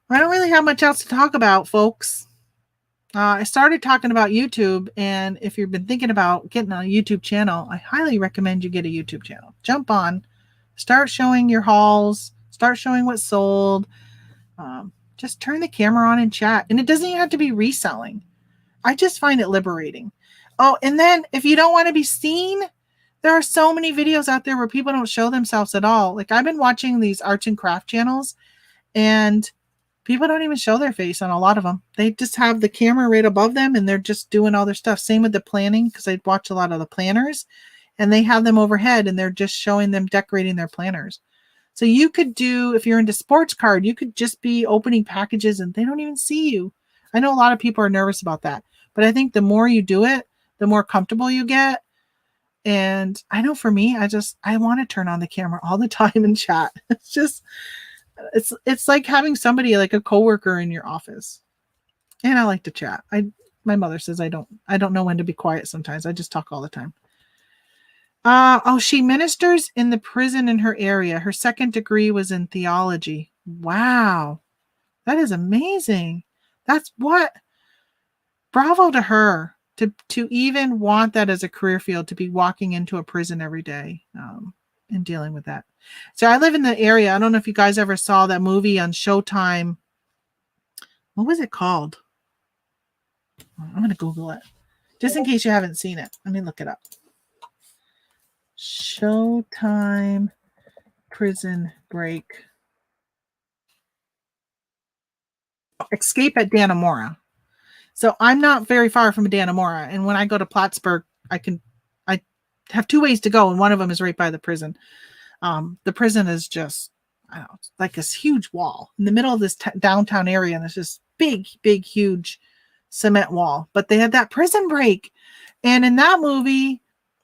I don't really have much else to talk about, folks. I started talking about YouTube, and if you've been thinking about getting a YouTube channel, I highly recommend you get a YouTube channel. Jump on, start showing your hauls, start showing what's sold. Just turn the camera on and chat. And it doesn't even have to be reselling. I just find it liberating. Oh, and then if you don't want to be seen, there are so many videos out there where people don't show themselves at all. Like I've been watching these arts and craft channels, and people don't even show their face on a lot of them. They just have the camera right above them, and they're just doing all their stuff. Same with the planning, because I watch a lot of the planners, and they have them overhead, and they're just showing them decorating their planners. So you could do, if you're into sports card, you could just be opening packages and they don't even see you. I know a lot of people are nervous about that, but I think the more you do it, the more comfortable you get. And I know for me, I want to turn on the camera all the time and chat. It's like having somebody like a coworker in your office. And I like to chat. My mother says I don't know when to be quiet sometimes. I just talk all the time. She ministers in the prison in her area. Her second degree was in theology. Wow. That is amazing. Bravo to her to even want that as a career field, to be walking into a prison every day and dealing with that. So I live in the area. I don't know if you guys ever saw that movie on Showtime. What was it called? I'm going to Google it just in case you haven't seen it. Let me look it up. Showtime Prison Break. Escape at Dannemora. So I'm not very far from Dannemora, and when I go to Plattsburgh, I have two ways to go, and one of them is right by the prison. The prison is just, I don't know, like this huge wall in the middle of this downtown area, and there's this big, huge cement wall. But they had that prison break, and in that movie,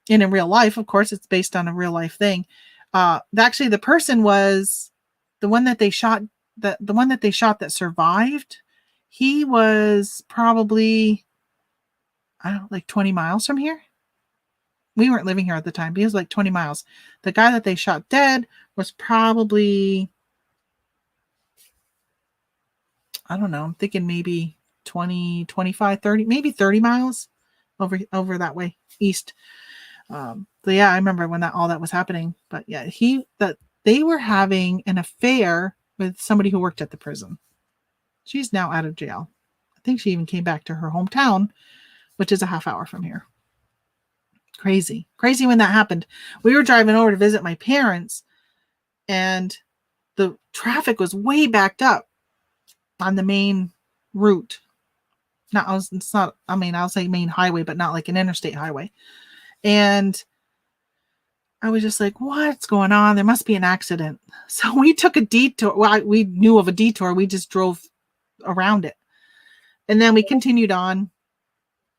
and in real life, of course, it's based on a real life thing. Actually, the person was the one that they shot. The one that they shot that survived. He was probably, I don't know, like 20 miles from here. We weren't living here at the time, but he was like 20 miles. The guy that they shot dead was probably, I don't know, I'm thinking maybe 20, 25, 30, maybe 30 miles over that way, east. So yeah, I remember when all that was happening. But yeah, they were having an affair with somebody who worked at the prison. She's now out of jail. I think she even came back to her hometown, which is a half hour from here. Crazy when that happened. We were driving over to visit my parents, and the traffic was way backed up on the main route. I'll say main highway, but not like an interstate highway. And I was just like, what's going on? There must be an accident. So we took a detour. Well, we knew of a detour. We just drove around it. And then we continued on,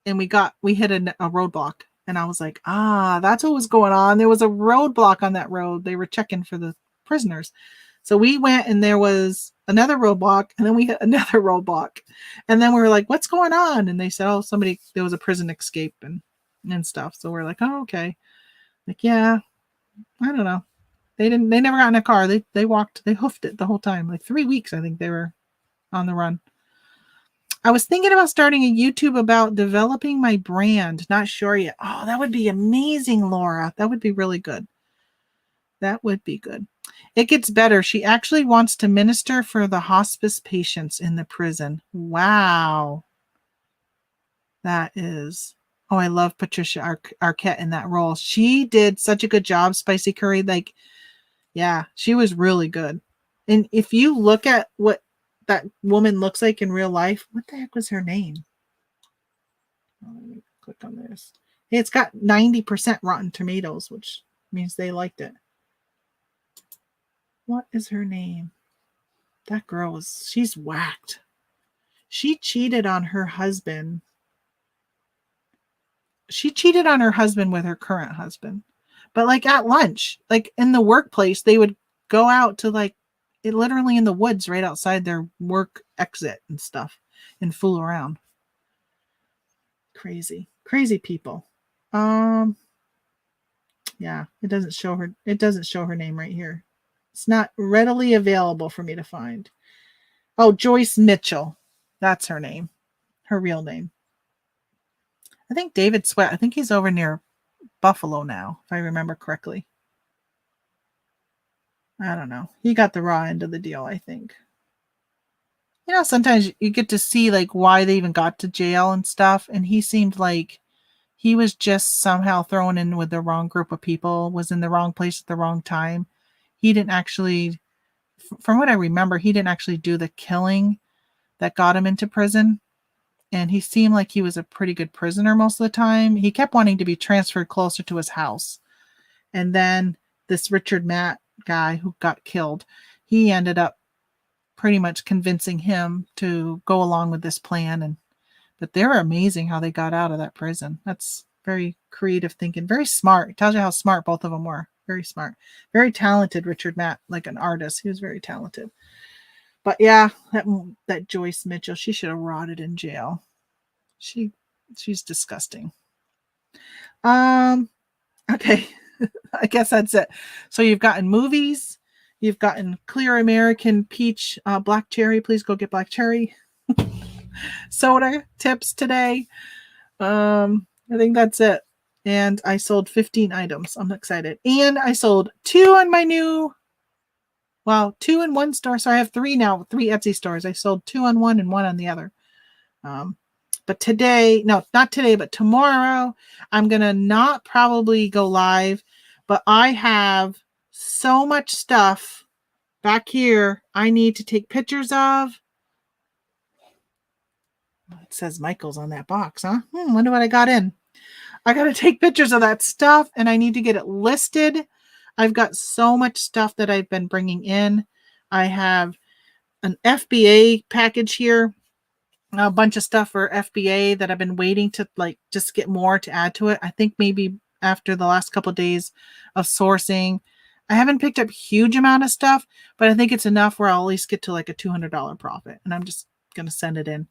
and we hit a roadblock. And I was like, that's what was going on. There was a roadblock on that road. They were checking for the prisoners. So we went and there was another roadblock, and then we hit another roadblock. And then we were like, what's going on? And they said, oh, there was a prison escape and stuff. So we're like, oh, okay. Like, yeah, I don't know. They never got in a car. They walked, they hoofed it the whole time. Like 3 weeks, I think they were on the run. I was thinking about starting a YouTube about developing my brand. Not sure yet. Oh, that would be amazing, Laura. That would be really good. That would be good. It gets better. She actually wants to minister for the hospice patients in the prison. Wow. That is. Oh, I love Patricia Arquette in that role. She did such a good job, Spicy Curry. Like, yeah, she was really good. And if you look at what that woman looks like in real life, what the heck was her name? Let me click on this. Hey, it's got 90% Rotten Tomatoes, which means they liked it. What is her name? That girl she's whacked. She cheated on her husband. She cheated on her husband with her current husband. But like at lunch, like in the workplace, they would go out to like literally in the woods right outside their work exit and stuff and fool around. Crazy people. Yeah, it doesn't show her name right here. It's not readily available for me to find. Oh, Joyce Mitchell. That's her name. Her real name. I think David Sweat. I think he's over near Buffalo now, if I remember correctly. I don't know. He got the raw end of the deal, I think. You know, sometimes you get to see like why they even got to jail and stuff, and he seemed like he was just somehow thrown in with the wrong group of people, was in the wrong place at the wrong time. He didn't actually, from what I remember, he didn't actually do the killing that got him into prison. And he seemed like he was a pretty good prisoner most of the time. He kept wanting to be transferred closer to his house. And then this Richard Matt guy who got killed, he ended up pretty much convincing him to go along with this plan. But they were amazing how they got out of that prison. That's very creative thinking. Very smart. It tells you how smart both of them were. Very smart. Very talented, Richard Matt, like an artist. He was very talented. But yeah, that Joyce Mitchell, she should have rotted in jail. She's disgusting. Okay. I guess that's it. So you've gotten movies. You've gotten Clear American Peach, Black Cherry. Please go get Black Cherry. Soda tips today. I think that's it. And I sold 15 items. I'm excited. And I sold 2 on my new, 2 in one store. So I have 3 now, 3 Etsy stores. I sold 2 on one and 1 on the other. But today, no, not today, but tomorrow, I'm going to not probably go live, but I have so much stuff back here I need to take pictures of. It says Michael's on that box, huh? Wonder what I got in. I got to take pictures of that stuff, and I need to get it listed. I've got so much stuff that I've been bringing in. I have an FBA package here, a bunch of stuff for FBA that I've been waiting to like just get more to add to it. I think maybe after the last couple of days of sourcing, I haven't picked up a huge amount of stuff, but I think it's enough where I'll at least get to like a $200 profit, and I'm just going to send it in.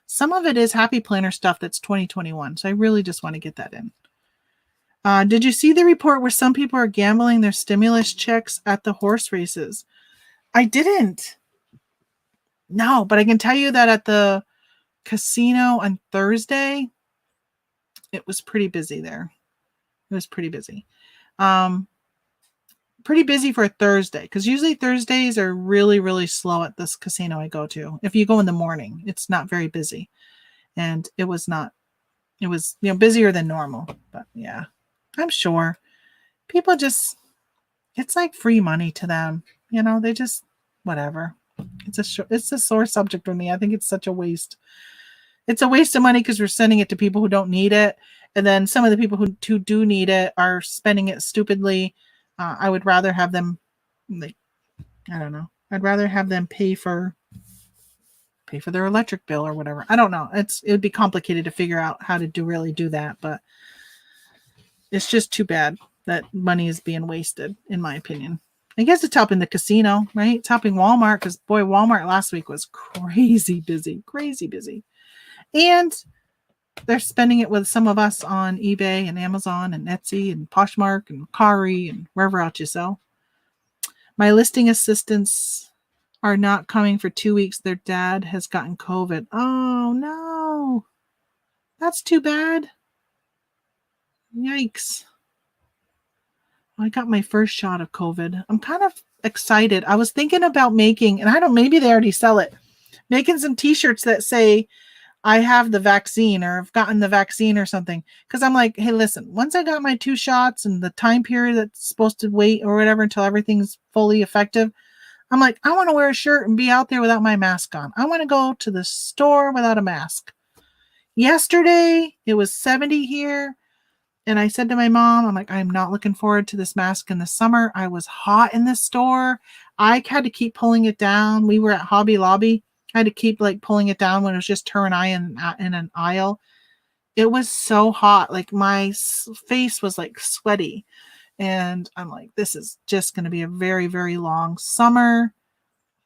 Some of it is Happy Planner stuff that's 2021, so I really just want to get that in. Did you see the report where some people are gambling their stimulus checks at the horse races? I didn't. No, but I can tell you that at the casino on Thursday, it was pretty busy there. It was pretty busy. Pretty busy for a Thursday, because usually Thursdays are really, really slow at this casino I go to. If you go in the morning, it's not very busy. And it was not. It was, busier than normal. But yeah, I'm sure people just, it's like free money to them. They just, whatever. It's a sore subject for me. I think it's such a waste. It's a waste of money because we're sending it to people who don't need it. And then some of the people who do need it are spending it stupidly. I would rather have them, like, I don't know. I'd rather have them pay for their electric bill or whatever. I don't know. It would be complicated to figure out how to really do that, but it's just too bad that money is being wasted, in my opinion. I guess it's helping the casino, right? It's helping Walmart because, boy, Walmart last week was crazy busy, crazy busy. And they're spending it with some of us on eBay and Amazon and Etsy and Poshmark and Kari and wherever else you sell. My listing assistants are not coming for 2 weeks. Their dad has gotten COVID. Oh, no. That's too bad. Yikes. I got my first shot of COVID. I'm kind of excited. I was thinking about making, and maybe they already sell it, making some t-shirts that say, I have the vaccine or I've gotten the vaccine or something. Because I'm like, hey, listen, once I got my 2 shots and the time period that's supposed to wait or whatever until everything's fully effective, I'm like, I want to wear a shirt and be out there without my mask on. I want to go to the store without a mask. Yesterday, it was 70 here. And I said to my mom, I'm like, I'm not looking forward to this mask in the summer. I was hot in the store. I had to keep pulling it down. We were at Hobby Lobby. I had to keep like pulling it down when it was just her and I in an aisle. It was so hot. Like my face was like sweaty. And I'm like, this is just going to be a very, very long summer.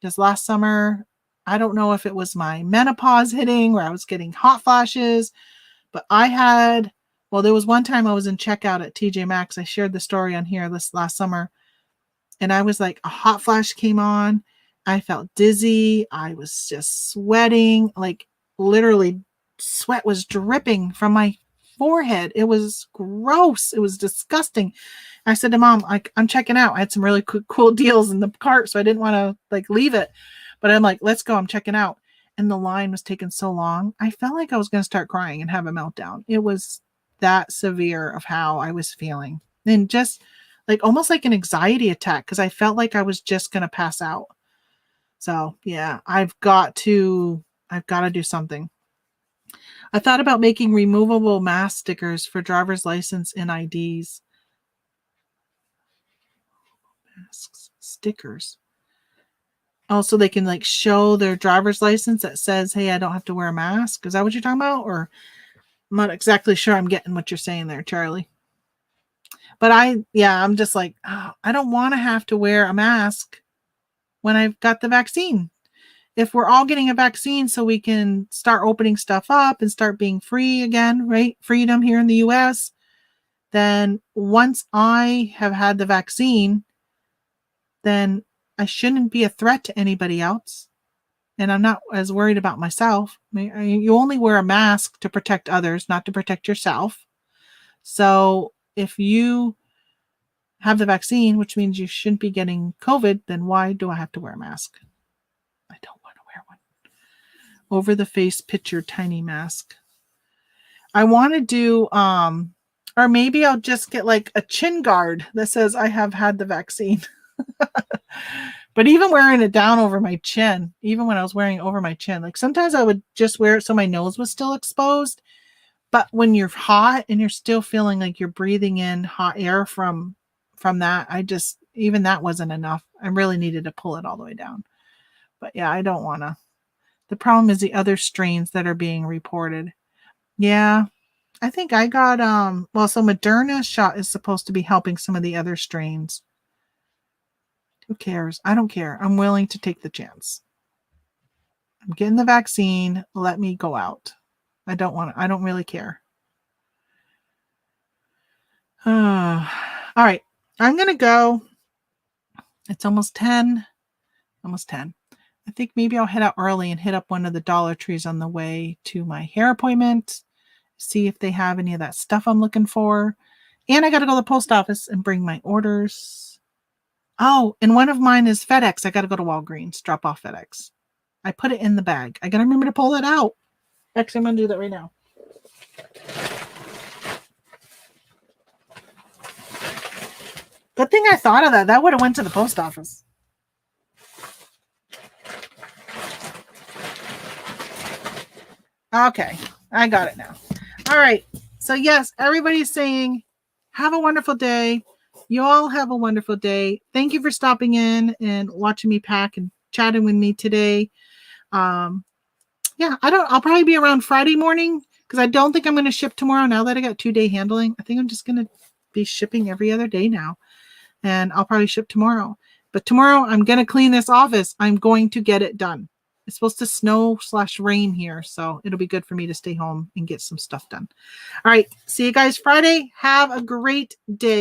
Just last summer, I don't know if it was my menopause hitting where I was getting hot flashes, but there was one time I was in checkout at TJ Maxx. I shared the story on here this last summer. And I was like, a hot flash came on. I felt dizzy. I was just sweating. Like literally sweat was dripping from my forehead. It was gross. It was disgusting. I said to mom, I'm checking out. I had some really cool deals in the cart, so I didn't want to like leave it. But I'm like, let's go. I'm checking out. And the line was taking so long. I felt like I was going to start crying and have a meltdown. It was that severe of how I was feeling. And just like almost like an anxiety attack because I felt like I was just going to pass out. So yeah, I've got to do something. I thought about making removable mask stickers for driver's license and IDs. Masks, stickers. Oh, so they can like show their driver's license that says, hey, I don't have to wear a mask. Is that what you're talking about? Or I'm not exactly sure I'm getting what you're saying there, Charlie. But I'm just like, I don't want to have to wear a mask when I've got the vaccine. If we're all getting a vaccine so we can start opening stuff up and start being free again, right? Freedom here in the US, then once I have had the vaccine, then I shouldn't be a threat to anybody else. And I'm not as worried about myself. You only wear a mask to protect others, not to protect yourself. So if you have the vaccine, which means you shouldn't be getting COVID, then why do I have to wear a mask? I don't want to wear one. Over the face picture tiny mask. I want to do, or maybe I'll just get like a chin guard that says I have had the vaccine. But even wearing it down over my chin, even when I was wearing it over my chin, like sometimes I would just wear it so my nose was still exposed. But when you're hot and you're still feeling like you're breathing in hot air from that, even that wasn't enough. I really needed to pull it all the way down. But yeah, I don't want to. The problem is the other strains that are being reported. Yeah, I think I got, so Moderna shot is supposed to be helping some of the other strains. Who cares? I don't care. I'm willing to take the chance. I'm getting the vaccine. Let me go out. I don't really care. All right. I'm going to go. It's almost 10. I think maybe I'll head out early and hit up one of the Dollar Trees on the way to my hair appointment. See if they have any of that stuff I'm looking for. And I got to go to the post office and bring my orders. Oh, and one of mine is FedEx. I got to go to Walgreens, drop off FedEx. I put it in the bag. I got to remember to pull it out. Actually, I'm going to do that right now. Good thing I thought of that. That would have went to the post office. Okay, I got it now. All right. So yes, everybody's saying, have a wonderful day. You all have a wonderful day. Thank you for stopping in and watching me pack and chatting with me today. I'll probably be around Friday morning because I don't think I'm going to ship tomorrow now that I got 2-day handling. I think I'm just going to be shipping every other day now, and I'll probably ship tomorrow. But tomorrow I'm going to clean this office. I'm going to get it done. It's supposed to snow/rain here, so it'll be good for me to stay home and get some stuff done. All right. See you guys Friday. Have a great day.